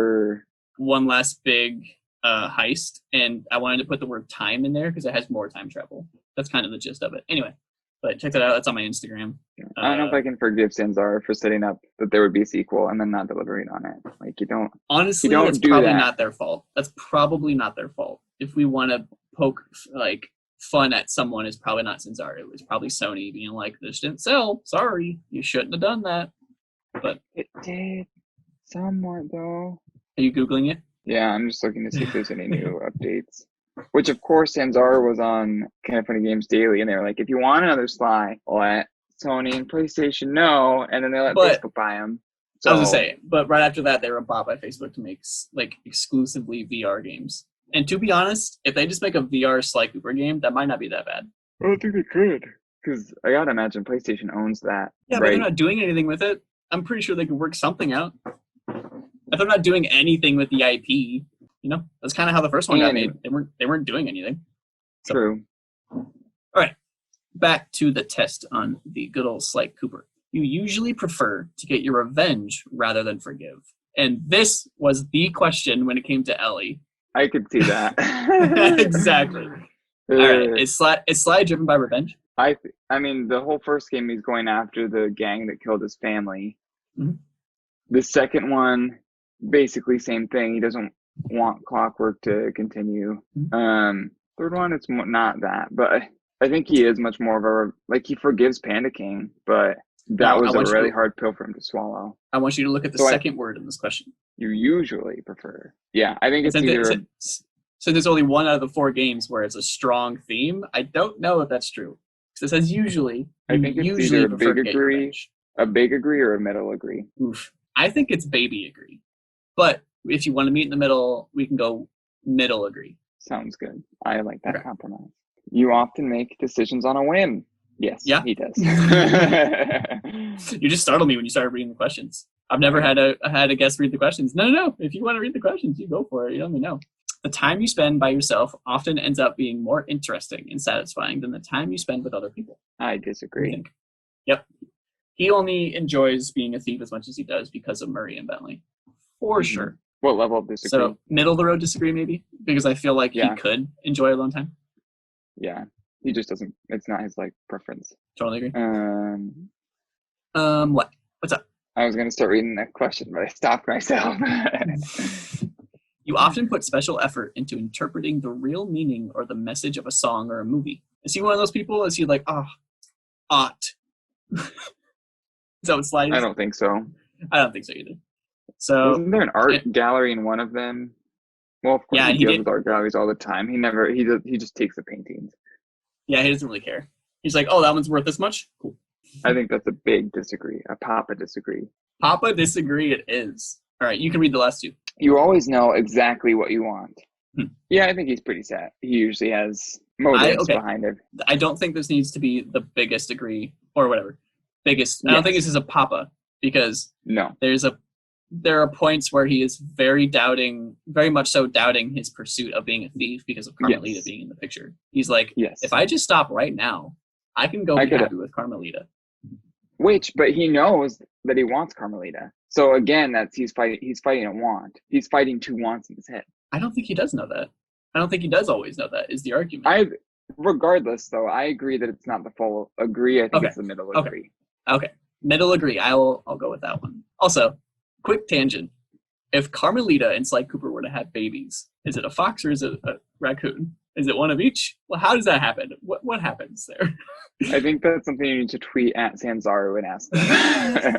one last big heist. And I wanted to put the word time in there because it has more time travel. That's kind of the gist of it. Anyway, but check that out. That's on my Instagram. I don't know if I can forgive Sanzar for setting up that there would be a sequel and then not delivering on it. Like you don't. Honestly, that's probably not their fault. That's probably not their fault. If we want to poke like fun at someone, is probably not Sanzar. It was probably Sony being like, "This didn't sell. Sorry, you shouldn't have done that." But it did somewhat though. Are you Googling it? Yeah, I'm just looking to see if there's any new updates. Which of course Sanzar was on Kind of Funny Games Daily, and they were like, "If you want another Sly, let Sony and PlayStation know," and then they let Facebook buy them. So, I was gonna say, but right after that, they were bought by Facebook to make like exclusively VR games. And to be honest, if they just make a VR Sly Cooper game, that might not be that bad. I don't think they could, because I gotta imagine PlayStation owns that. Yeah, right? But they're not doing anything with it. I'm pretty sure they could work something out. If they're not doing anything with the IP, that's kind of how the first one got made. They weren't doing anything. So. True. All right, back to the test on the good old Sly Cooper. You usually prefer to get your revenge rather than forgive. And this was the question when it came to Ellie. I could see that. Exactly. All right. Is Sly driven by revenge? I mean, the whole first game, he's going after the gang that killed his family. Mm-hmm. The second one, basically same thing. He doesn't want Clockwork to continue. Mm-hmm. Third one, it's not that. But I think he is much more of he forgives Panda King, but that was a really hard pill for him to swallow. I want you to look at the second word in this question. You usually prefer. Yeah, I think it's so there's only one out of the 4 games where it's a strong theme. I don't know if that's true. Because it says usually. I think it's either a big agree or a middle agree. Oof. I think it's baby agree. But if you want to meet in the middle, we can go middle agree. Sounds good. I like that compromise. You often make decisions on a whim. Yes, yeah. He does. You just startled me when you started reading the questions. I've never had a guest read the questions. No. If you want to read the questions, you go for it. You let me know. The time you spend by yourself often ends up being more interesting and satisfying than the time you spend with other people. I disagree. Yep. He only enjoys being a thief as much as he does because of Murray and Bentley. For sure. What level of disagree? So middle of the road disagree maybe? Because I feel like he could enjoy alone time. Yeah. He just doesn't. It's not his preference. Totally agree. What? What's up? I was going to start reading the question, but I stopped myself. You often put special effort into interpreting the real meaning or the message of a song or a movie. Is he one of those people? Is he like, ought? Is that what Sly I is? don't think so. I don't think so either. So wasn't there an art gallery in one of them? Well, of course yeah, he deals with art galleries all the time. He just takes the paintings. Yeah, he doesn't really care. He's like, oh, that one's worth this much? Cool. I think that's a big disagree. A Papa disagree. Papa disagree it is. All right, you can read the last two. You always know exactly what you want. Yeah, I think he's pretty sad. He usually has motives behind it. I don't think this needs to be the biggest degree or whatever. Biggest. I don't think this is a Papa because there are points where he is very much so doubting his pursuit of being a thief because of Carmelita being in the picture. He's like, if I just stop right now, I can go be happy with Carmelita. But he knows that he wants Carmelita. So again, he's fighting a want. He's fighting two wants in his head. I don't think he does know that. I don't think he does always know that, is the argument. Regardless, though, I agree that it's not the full agree. I think it's the middle agree. Okay. Middle agree. I'll go with that one. Also, quick tangent. If Carmelita and Sly Cooper were to have babies, is it a fox or is it a raccoon? Is it one of each? Well, how does that happen? What happens there? I think that's something you need to tweet at Sanzaru and ask them.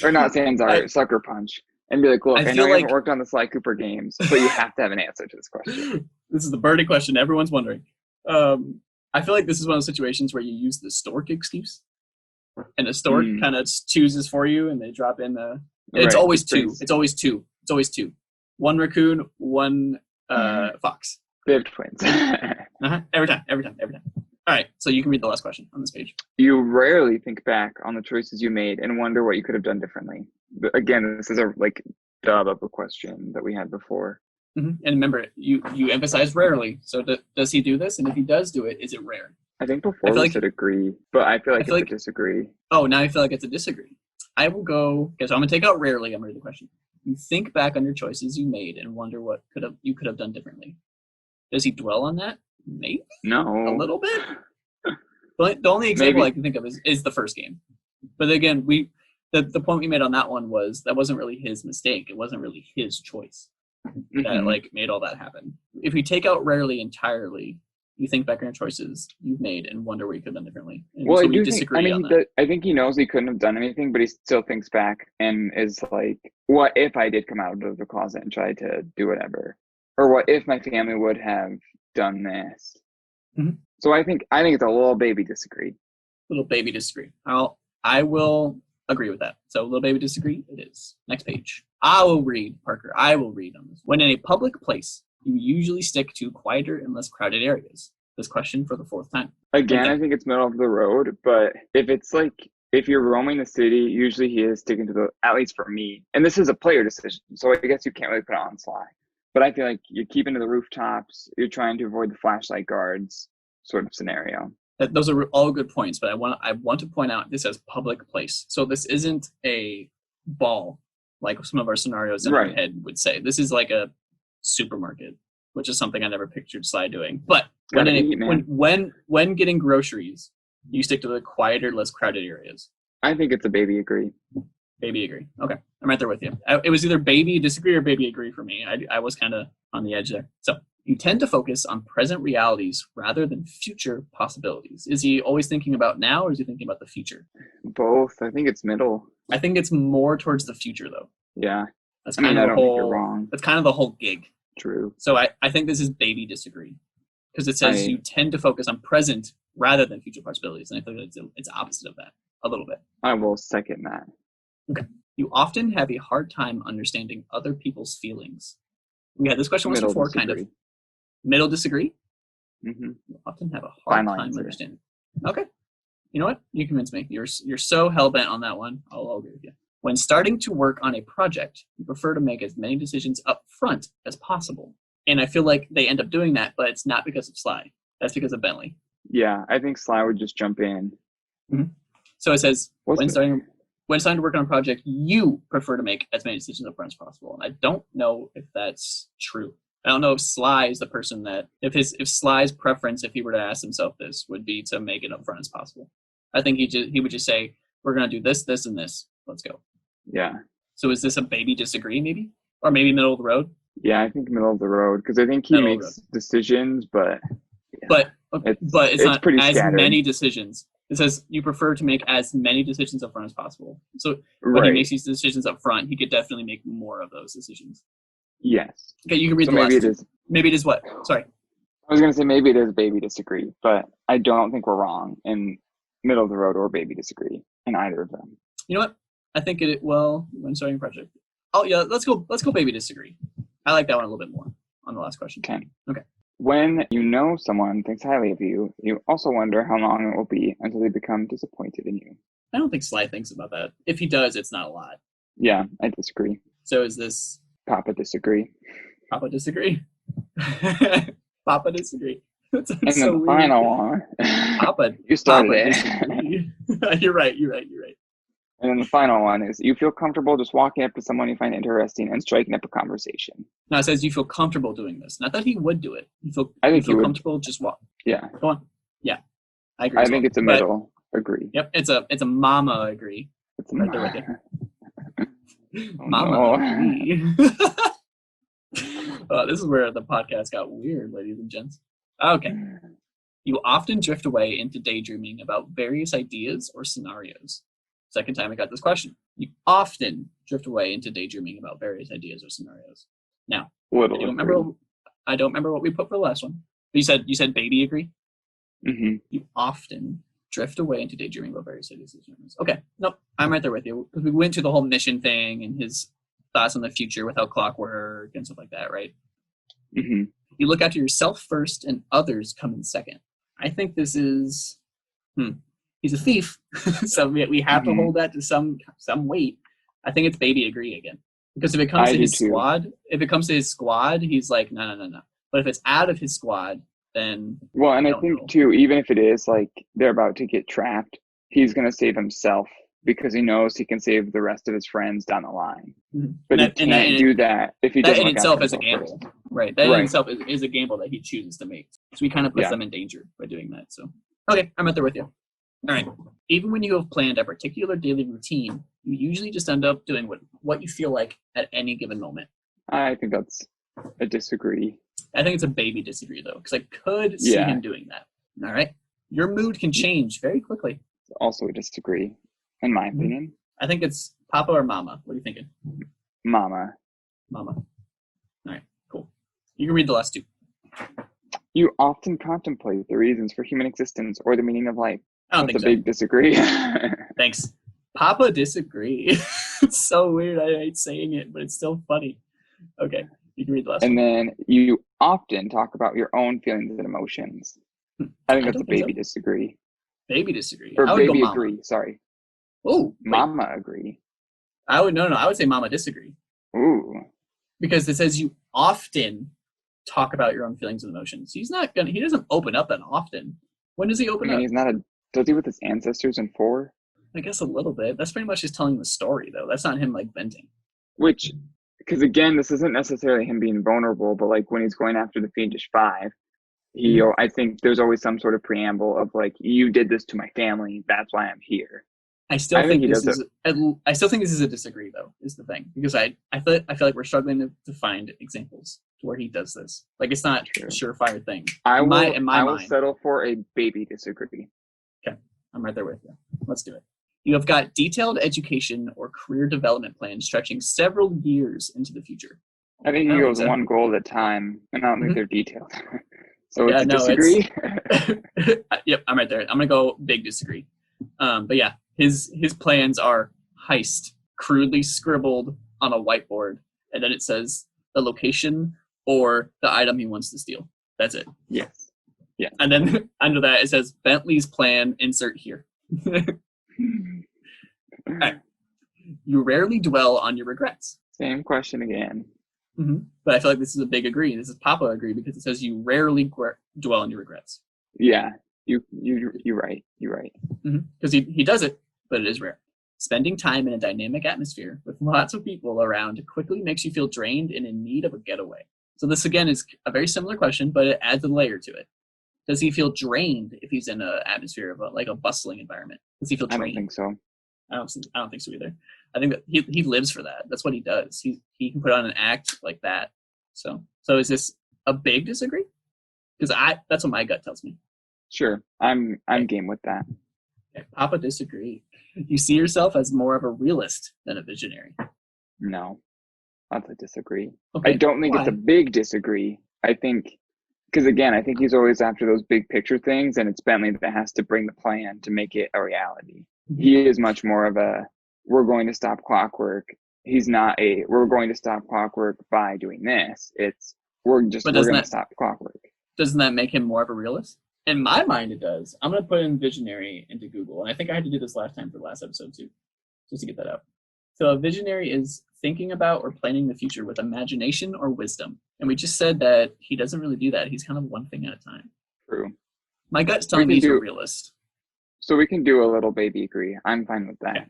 Or not Sanzaru, Sucker Punch. And be like, look, I know you haven't worked on the Sly Cooper games, but you have to have an answer to this question. This is the burning question everyone's wondering. I feel like this is one of those situations where you use the stork excuse. And the stork kind of chooses for you and they drop in it's always two. It's always two. It's always two. One raccoon, one fox. They have twins. Every time. All right, so you can read the last question on this page. You rarely think back on the choices you made and wonder what you could have done differently. Again, this is a dub of a question that we had before. And remember, you emphasized rarely. So does he do this? And if he does do it, is it rare? I think before we said agree, but I feel like it's a disagree. Oh, now I feel like it's a disagree. I will go, okay, so I'm going to take out rarely. I'm going to read the question. You think back on your choices you made and wonder what you could have done differently. Does he dwell on that? Maybe. No. A little bit. But the only example I can think of is the first game. But again, the point we made on that one was that wasn't really his mistake. It wasn't really his choice that made all that happen. If you take out rarely entirely, you think back on your choices you've made and wonder what you could have done differently. And well, so I do disagree on that. I think he knows he couldn't have done anything, but he still thinks back and is like, what if I did come out of the closet and try to do whatever? Or what if my family would have done this? So I think it's a little baby disagree. Little baby disagree. I will agree with that. So little baby disagree, it is. Next page. I will read, Parker. I will read on this. When in a public place, you usually stick to quieter and less crowded areas. This question for the fourth time. Again, I think it's middle of the road, but if you're roaming the city, usually he is sticking to at least for me, and this is a player decision, so I guess you can't really put it on Sly. But I feel like you're keeping to the rooftops, you're trying to avoid the flashlight guards sort of scenario. Those are all good points, but I want to point out this as public place. So this isn't a ball like some of our scenarios in our head would say. This is like a supermarket, which is something I never pictured Sly doing. But when getting groceries, you stick to the quieter, less crowded areas. I think it's a baby agree. Baby agree. Okay, I'm right there with you. It was either baby disagree or baby agree for me. I was kind of on the edge there. So you tend to focus on present realities rather than future possibilities. Is he always thinking about now or is he thinking about the future? Both. I think it's middle. I think it's more towards the future though. Yeah. That's kind of the whole, you're wrong. That's kind of the whole gig. True. So I think this is baby disagree because it says you tend to focus on present rather than future possibilities. And I think it's opposite of that a little bit. I will second that. Okay. You often have a hard time understanding other people's feelings. We had this question once before, kind of. Middle disagree? You often have a hard time understanding. Okay. You know what? You convinced me. You're so hell-bent on that one. I'll agree with you. When starting to work on a project, you prefer to make as many decisions up front as possible. And I feel like they end up doing that, but it's not because of Sly. That's because of Bentley. Yeah, I think Sly would just jump in. So it says, when starting to work on a project, you prefer to make as many decisions up front as possible. And I don't know if that's true. I don't know if Sly is the person that, if Sly's preference, if he were to ask himself this, would be to make it up front as possible. I think he would just say, we're going to do this, this, and this. Let's go. Yeah. So is this a baby disagree, maybe? Or maybe middle of the road? Yeah, I think middle of the road, because I think he Middle of the road. makes decisions, but yeah, But it's it's not pretty as scattered. many decisions. It says you prefer to make as many decisions up front as possible. So when he Right. makes these decisions up front, he could definitely make more of those decisions. Yes. Okay, you can read So the maybe last it two. is. Maybe it is what? Sorry. I was gonna say maybe it is baby disagree, but I don't think we're wrong in middle of the road or baby disagree in either of them. You know what? I think when starting a project. Oh yeah, let's go baby disagree. I like that one a little bit more on the last question. Okay. When you know someone thinks highly of you, you also wonder how long it will be until they become disappointed in you. I don't think Sly thinks about that. If he does, it's not a lot. Yeah, I disagree. So is this Papa disagree. Papa disagree? Papa disagree. That's And so the weird. final one. Papa. You started Papa it. disagree. You're right. And then the final one is you feel comfortable just walking up to someone you find interesting and striking up a conversation. Now it says you feel comfortable doing this. Not that he would do it. I think you feel he would. comfortable, just walk. Yeah. Go on. Yeah. I agree. I think it's a middle. Agree. Yep, it's a mama agree. It's a Right there with you. Oh, Mama no. agree. This is where the podcast got weird, ladies and gents. Okay. You often drift away into daydreaming about various ideas or scenarios. Second time I got this question. You often drift away into daydreaming about various ideas or scenarios. Now, I don't remember what we put for the last one. But you said baby agree? Mm-hmm. You often drift away into daydreaming about various ideas or scenarios. Okay. Nope. I'm right there with you. Because we went to the whole mission thing and his thoughts on the future without clockwork and stuff like that, right? Mm-hmm. You look after yourself first and others come in second. I think this is he's a thief. So we have to hold that to some weight. I think it's baby agree again. Because if it comes to his squad, he's like, no. But if it's out of his squad, then well, and I think too, even if it is like they're about to get trapped, he's gonna save himself because he knows he can save the rest of his friends down the line. Mm-hmm. But he can't do that if he doesn't. That in itself is a gamble, right? That in itself is a gamble that he chooses to make. So he kind of puts them in danger by doing that. So okay, I'm right there with you. All right. Even when you have planned a particular daily routine, you usually just end up doing what you feel like at any given moment. I think that's a disagree. I think it's a baby disagree, though, because I could see him doing that. All right. Your mood can change very quickly. It's also a disagree, in my opinion. I think it's Papa or Mama. What are you thinking? Mama. All right. Cool. You can read the last two. You often contemplate the reasons for human existence or the meaning of life. I don't think so. That's a big disagree. Thanks. Papa disagree. It's so weird. I hate saying it, but it's still funny. Okay. You can read the last one. And then you often talk about your own feelings and emotions. I think that's a baby disagree. Baby disagree. Or baby agree, sorry. Oh. Mama agree. I would say mama disagree. Ooh. Because it says you often talk about your own feelings and emotions. He doesn't open up that often. When does he open up? Does he with his ancestors in 4? I guess a little bit. That's pretty much just telling the story, though. That's not him, like, venting. Because again, this isn't necessarily him being vulnerable, but like when he's going after the Fiendish Five, I think there's always some sort of preamble of like, you did this to my family, that's why I'm here. I still think this is a disagree, though, is the thing. Because I feel like we're struggling to find examples to where he does this. Like, it's not a surefire thing. I will settle for a baby disagree. Okay, I'm right there with you. Let's do it. You have got detailed education or career development plans stretching several years into the future. I think he goes one goal at a time, and I don't think they're detailed. So it's a disagree? Yep, I'm right there. I'm going to go big disagree. But yeah, his plans are heist, crudely scribbled on a whiteboard, and then it says the location or the item he wants to steal. That's it. Yes. Yeah. And then under that, it says Bentley's plan, insert here. Right. You rarely dwell on your regrets. Same question again. Mm-hmm. But I feel like this is a big agree. This is Papa agree because it says you rarely dwell on your regrets. Yeah, you're right. You're right. Because he does it, but it is rare. Spending time in a dynamic atmosphere with lots of people around quickly makes you feel drained and in need of a getaway. So this again is a very similar question, but it adds a layer to it. Does he feel drained if he's in an atmosphere of a bustling environment? Does he feel drained? I don't think so. I don't think so either. I think that he lives for that. That's what he does. He can put on an act like that. So is this a big disagree? Because that's what my gut tells me. Sure, I'm game with that. Okay, Papa disagree. You see yourself as more of a realist than a visionary. No, that's a disagree. Okay, I don't think why? it's a big disagree. I think because again, I think he's always after those big picture things, and it's Bentley that has to bring the plan to make it a reality. He is much more of a we're going to stop clockwork. He's not a we're going to stop clockwork by doing this. It's we're going to stop clockwork. Doesn't that make him more of a realist? In my mind, it does. I'm going to put in visionary into Google, and I think I had to do this last time for the last episode too, just to get that out. So a visionary is thinking about or planning the future with imagination or wisdom. And we just said that he doesn't really do that. He's kind of one thing at a time. True. My gut's telling me he's a realist. So we can do a little baby agree. I'm fine with that.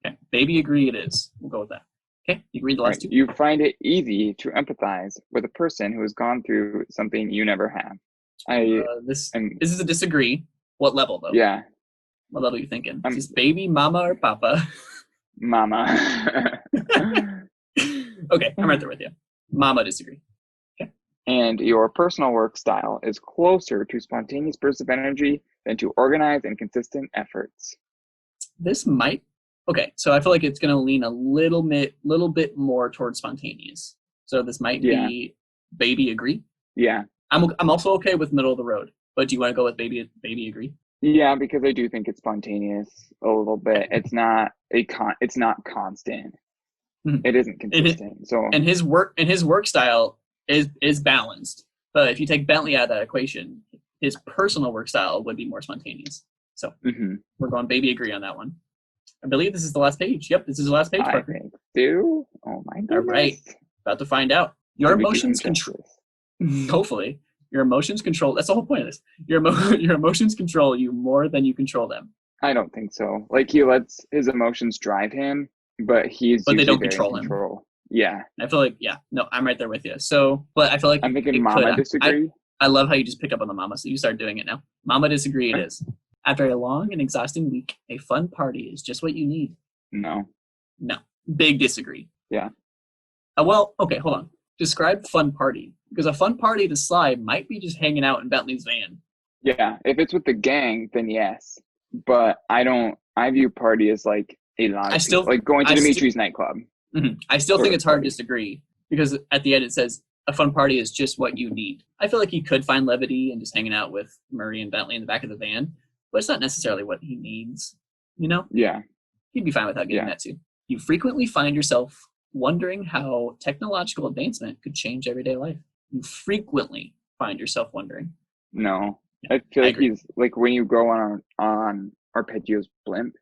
Okay. Baby agree it is. We'll go with that. Okay. You can read the last two. You find it easy to empathize with a person who has gone through something you never have. This is a disagree. What level, though? Yeah. What level are you thinking? Is this baby, mama, or papa? Mama. Okay, I'm right there with you. Mama disagree. Okay. And your personal work style is closer to spontaneous bursts of energy than to organized and consistent efforts. This might. Okay, so I feel like it's going to lean a little bit more towards spontaneous. So this might be baby agree. Yeah. I'm also okay with middle of the road, but do you want to go with baby agree? Yeah, because I do think it's spontaneous a little bit. It's not constant. Mm-hmm. It isn't consistent. And his work style is balanced. But if you take Bentley out of that equation, his personal work style would be more spontaneous. So we're going baby agree on that one. I believe this is the last page. Yep, this is the last page, Parker. I think so. Oh my goodness. All right. About to find out. Your emotions control. Hopefully. Your emotions control. That's the whole point of this. Your emotions control you more than you control them. I don't think so. Like, he lets his emotions drive him, but they don't control him. Yeah. I feel like, no, I'm right there with you. So, but I feel like I'm thinking mama disagree. I love how you just pick up on the mama, so you start doing it now. Mama disagree it is. After a long and exhausting week, a fun party is just what you need. No. Big disagree. Yeah. Well, okay, hold on. Describe fun party. Because a fun party to Sly might be just hanging out in Bentley's van. Yeah, if it's with the gang, then yes. But I view party as like a lot of like going to Dimitri's nightclub. Mm-hmm. I still think it's hard to disagree because at the end it says a fun party is just what you need. I feel like he could find levity and just hanging out with Murray and Bentley in the back of the van, but it's not necessarily what he needs, you know? Yeah. He'd be fine without getting that too. You frequently find yourself wondering how technological advancement could change everyday life. You frequently find yourself wondering. No. I feel like he's like when you go on Arpeggio's blimp,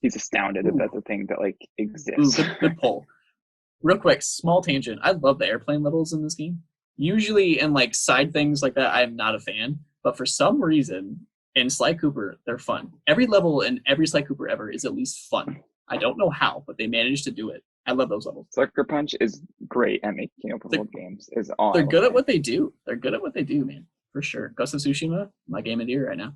he's astounded that that's a thing that like exists. Good pull. Real quick, small tangent. I love the airplane levels in this game. Usually in like side things like that, I'm not a fan. But for some reason, in Sly Cooper, they're fun. Every level in every Sly Cooper ever is at least fun. I don't know how, but they managed to do it. I love those levels. Sucker Punch is great at making open world games. They're good at what they do. They're good at what they do, man. For sure. Ghost of Tsushima, my game of the year right now.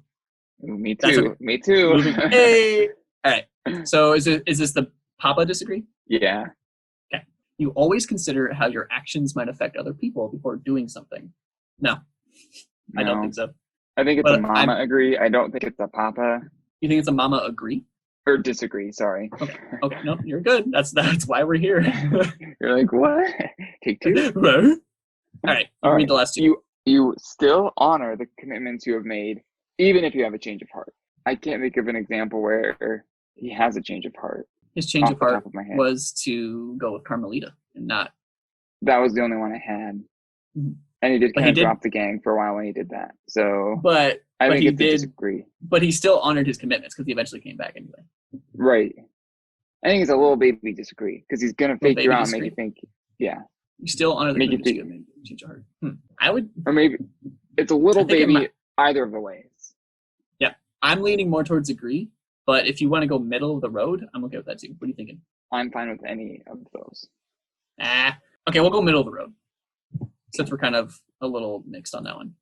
Ooh, me too. Me too. Hey. All right. So is this the Papa disagree? Yeah. Okay. You always consider how your actions might affect other people before doing something. No. I don't think so. I think it's a mama agree. I don't think it's a papa. You think it's a mama agree? Or disagree, sorry. Okay, no, you're good. That's why we're here. You're like, what? Take two. All right, read the last two. You still honor the commitments you have made, even if you have a change of heart. I can't think of an example where he has a change of heart. His change of heart was to go with Carmelita and not. That was the only one I had. Mm-hmm. And he did kind of drop the gang for a while when he did that. So, I think he did disagree. But he still honored his commitments because he eventually came back anyway. Right. I think it's a little baby disagree because he's gonna fake you out and make you think. Yeah. You still honor the commitments you made. Change your heart. I would. Or maybe it's a little baby either of the ways. Yeah, I'm leaning more towards agree. But if you want to go middle of the road, I'm okay with that too. What are you thinking? I'm fine with any of those. Okay, we'll go middle of the road. Since we're kind of a little mixed on that one.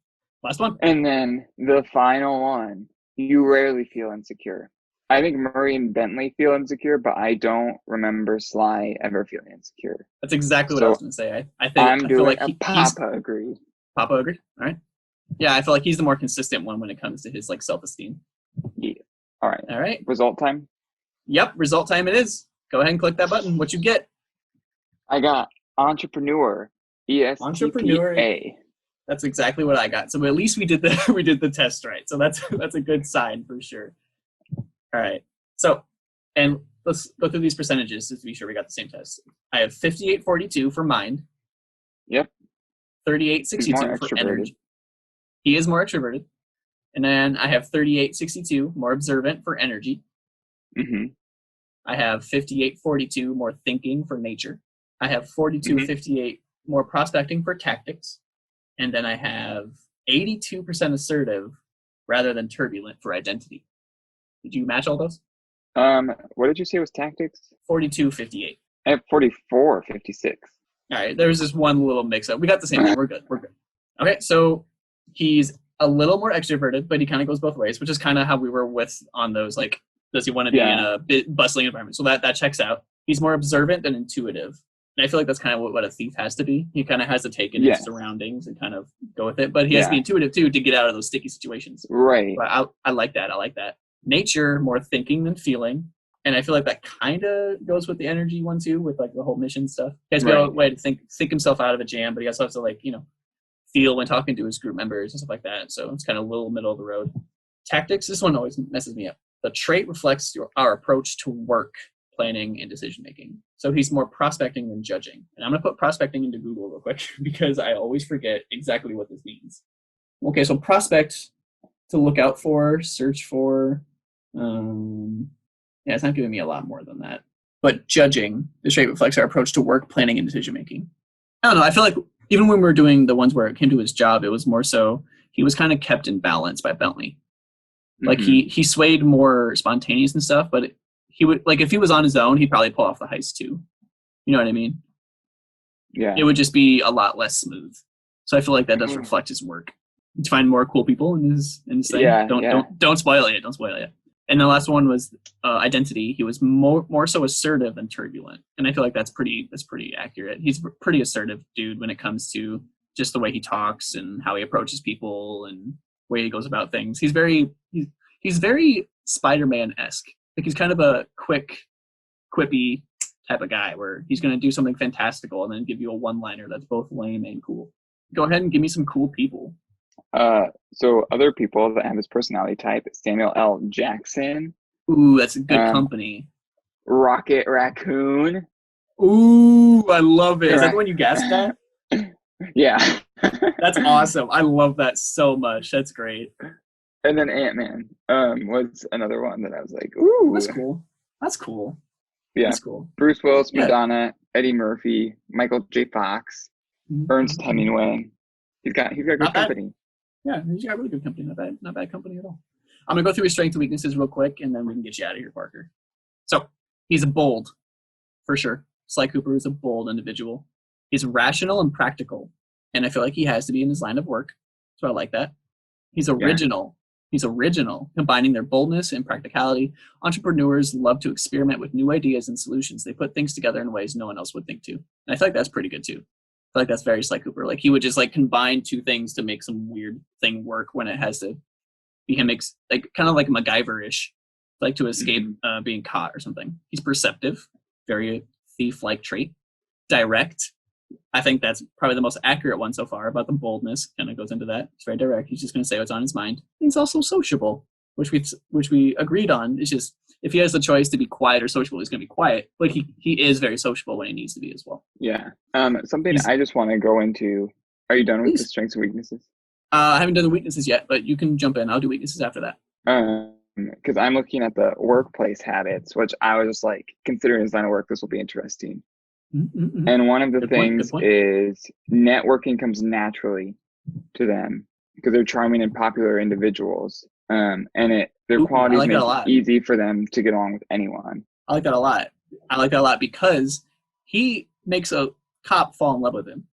Last one. And then the final one. You rarely feel insecure. I think Murray and Bentley feel insecure, but I don't remember Sly ever feeling insecure. That's exactly what I was So going to say. I'm I feel doing like a he's Papa agree. Papa agree. All right. Yeah, I feel like he's the more consistent one when it comes to his like self-esteem. Yeah. All right. All right. Result time. Yep. Result time it is. Go ahead and click that button. What you get? I got entrepreneur. Entrepreneur. ESTPA. That's exactly what I got. So at least we did the test right. So that's a good sign for sure. All right. So, and let's go through these percentages just to be sure we got the same test. I have 5842 for mind. Yep. 3862 for energy. He is more extroverted. And then I have 3862 more observant for energy. Mm-hmm. I have 5842 more thinking for nature. I have 4258 more prospecting for tactics. And then I have 82% assertive rather than turbulent for identity. Did you match all those? What did you say was tactics? 4258. I have 4456. All right, there was just one little mix-up. We got the same thing. We're good. Okay, so he's a little more extroverted, but he kind of goes both ways, which is kind of how we were with on those, like, does he want to be in a bustling environment? So that checks out. He's more observant than intuitive. And I feel like that's kind of what a thief has to be. He kind of has to take in his surroundings and kind of go with it. But he has to be intuitive, too, to get out of those sticky situations. Right. But I like that. I like that. Nature, more thinking than feeling. And I feel like that kind of goes with the energy one, too, with, like, the whole mission stuff. He has to be able to think himself out of a jam, but he also has to, like, feel when talking to his group members and stuff like that. So it's kind of a little middle of the road. Tactics, this one always messes me up. The trait reflects our approach to work, planning, and decision-making. So he's more prospecting than judging. And I'm going to put prospecting into Google real quick because I always forget exactly what this means. Okay, so prospect, to look out for, search for. It's not giving me a lot more than that. But judging, the trait reflects our approach to work, planning, and decision-making. I don't know, I feel like even when we were doing the ones where it came to his job, it was more so he was kind of kept in balance by Bentley. Like he swayed more spontaneous and stuff, but he would, like, if he was on his own, he'd probably pull off the heist too. You know what I mean? Yeah. It would just be a lot less smooth. So I feel like that does reflect his work. To find more cool people in his thing. Don't spoil it. Don't spoil it. And the last one was identity. He was more so assertive than turbulent, and I feel like that's pretty accurate. He's a pretty assertive dude when it comes to just the way he talks and how he approaches people and way he goes about things. He's very Spider-Man-esque. Like he's kind of a quick, quippy type of guy where he's going to do something fantastical and then give you a one-liner that's both lame and cool. Go ahead and give me some cool people. So other people that have his personality type: Samuel L. Jackson. Ooh, that's a good company. Rocket Raccoon. Ooh, I love it. Is that the one you guessed at? Yeah. That's awesome. I love that so much. That's great. And then Ant-Man was another one that I was like, ooh. That's cool. Yeah. That's cool. Bruce Willis, Madonna, Eddie Murphy, Michael J. Fox, Ernest Hemingway. He's got good company. Yeah, he's got really good company. Not bad company at all. I'm going to go through his strengths and weaknesses real quick, and then we can get you out of here, Parker. So, he's bold, for sure. Sly Cooper is a bold individual. He's rational and practical, and I feel like he has to be in his line of work. So I like that. He's original. Yeah. He's original, combining their boldness and practicality. Entrepreneurs love to experiment with new ideas and solutions. They put things together in ways no one else would think to. And I feel like that's pretty good, too. I feel like that's very Sly Cooper. Like he would just like combine two things to make some weird thing work when it has to be him, like kind of like MacGyver-ish, like to escape being caught or something. He's perceptive, very thief-like trait. Direct. I think that's probably the most accurate one so far about the boldness. Kind of goes into that. It's very direct. He's just going to say what's on his mind. He's also sociable, which we agreed on. It's just if he has the choice to be quiet or sociable, he's going to be quiet. But he is very sociable when he needs to be as well. Yeah. Something I just want to go into. Are you done with the strengths and weaknesses? I haven't done the weaknesses yet, but you can jump in. I'll do weaknesses after that. Because I'm looking at the workplace habits, which I was just like, considering his line of work, this will be interesting. Mm-hmm. And one of the things is networking comes naturally to them because they're charming and popular individuals. And their qualities make it easy for them to get along with anyone. I like that a lot. Because he makes a cop fall in love with him.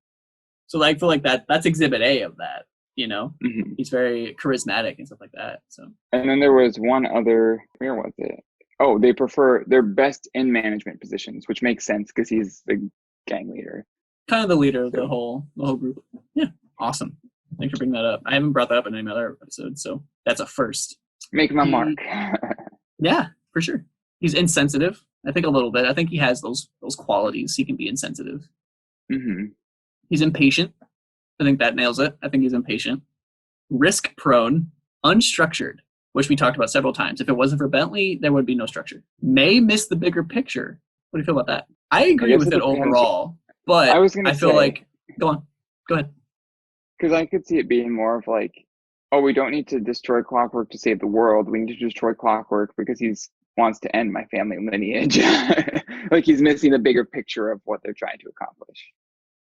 So I feel like that's exhibit A of that. you know? Mm-hmm. He's very charismatic and stuff like that. So. And then there was one other, where was it? Oh, they're best in management positions, which makes sense because he's the gang leader. Kind of the leader of the whole group. Yeah, awesome. Thanks for bringing that up. I haven't brought that up in any other episodes, so that's a first. Make my mark. Yeah, for sure. He's insensitive. I think a little bit. I think he has those qualities. He can be insensitive. Mm-hmm. He's impatient. I think that nails it. I think he's impatient. Risk prone, unstructured, which we talked about several times. If it wasn't for Bentley, there would be no structure. May miss the bigger picture. What do you feel about that? I agree with it overall, but I feel like, go ahead. Because I could see it being more of like, oh, we don't need to destroy Clockwork to save the world. We need to destroy Clockwork because he wants to end my family lineage. Like he's missing the bigger picture of what they're trying to accomplish.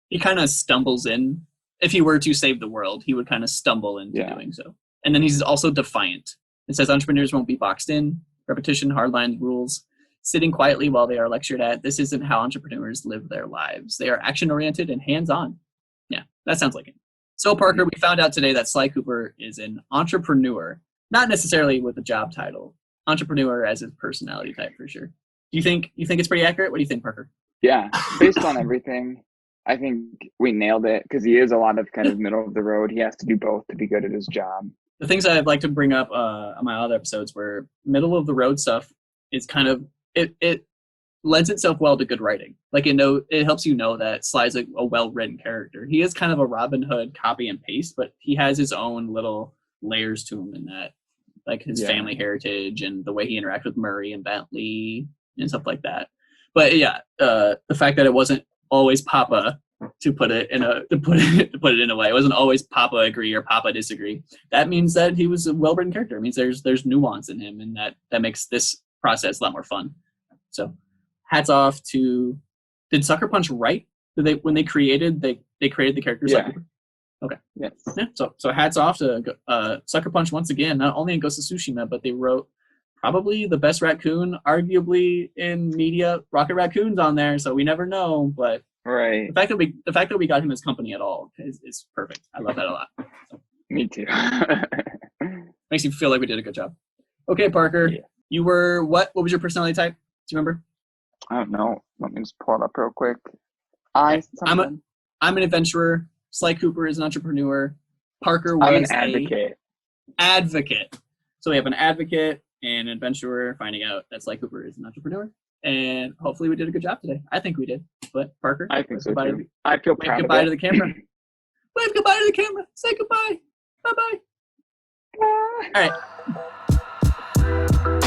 He kind of stumbles in. If he were to save the world, he would kind of stumble into doing so. And then he's also defiant. It says entrepreneurs won't be boxed in. Repetition, hardline rules. Sitting quietly while they are lectured at. This isn't how entrepreneurs live their lives. They are action-oriented and hands-on. Yeah, that sounds like it. So, Parker, we found out today that Sly Cooper is an entrepreneur. Not necessarily with a job title. Entrepreneur as his personality type, for sure. Do you think it's pretty accurate? What do you think, Parker? Yeah, based on everything, I think we nailed it because he is a lot of kind of middle of the road. He has to do both to be good at his job. The things I'd like to bring up on my other episodes were middle of the road stuff is kind of, it lends itself well to good writing. Like, it helps you know that Sly's a well-written character. He is kind of a Robin Hood copy and paste, but he has his own little layers to him in that, like his family heritage and the way he interacts with Murray and Bentley and stuff like that. But yeah, the fact that it wasn't always Papa, to put it in a way, it wasn't always Papa agree or Papa disagree. That means that he was a well-written character. It means there's nuance in him, and that makes this process a lot more fun. So, hats off to. Did Sucker Punch write? When they created the character? Yeah. Okay. Yes. Yeah. So hats off to Sucker Punch once again. Not only in Ghost of Tsushima, but they wrote probably the best raccoon, arguably in media. Rocket Raccoon's on there, so we never know. But right. The fact that we got him as company at all is perfect. I love that a lot. So. Me too. Makes you feel like we did a good job. Okay, Parker. Yeah. You were what? What was your personality type? Do you remember? I don't know. Let me just pull it up real quick. I'm an adventurer. Sly Cooper is an entrepreneur. Parker was an advocate. Advocate. So we have an advocate and an adventurer finding out that Sly Cooper is an entrepreneur. And hopefully we did a good job today. I think we did. But Parker, I think so too. I feel proud of it. Goodbye to the camera. Wave goodbye to the camera. Say goodbye. Bye-bye. Bye. All right.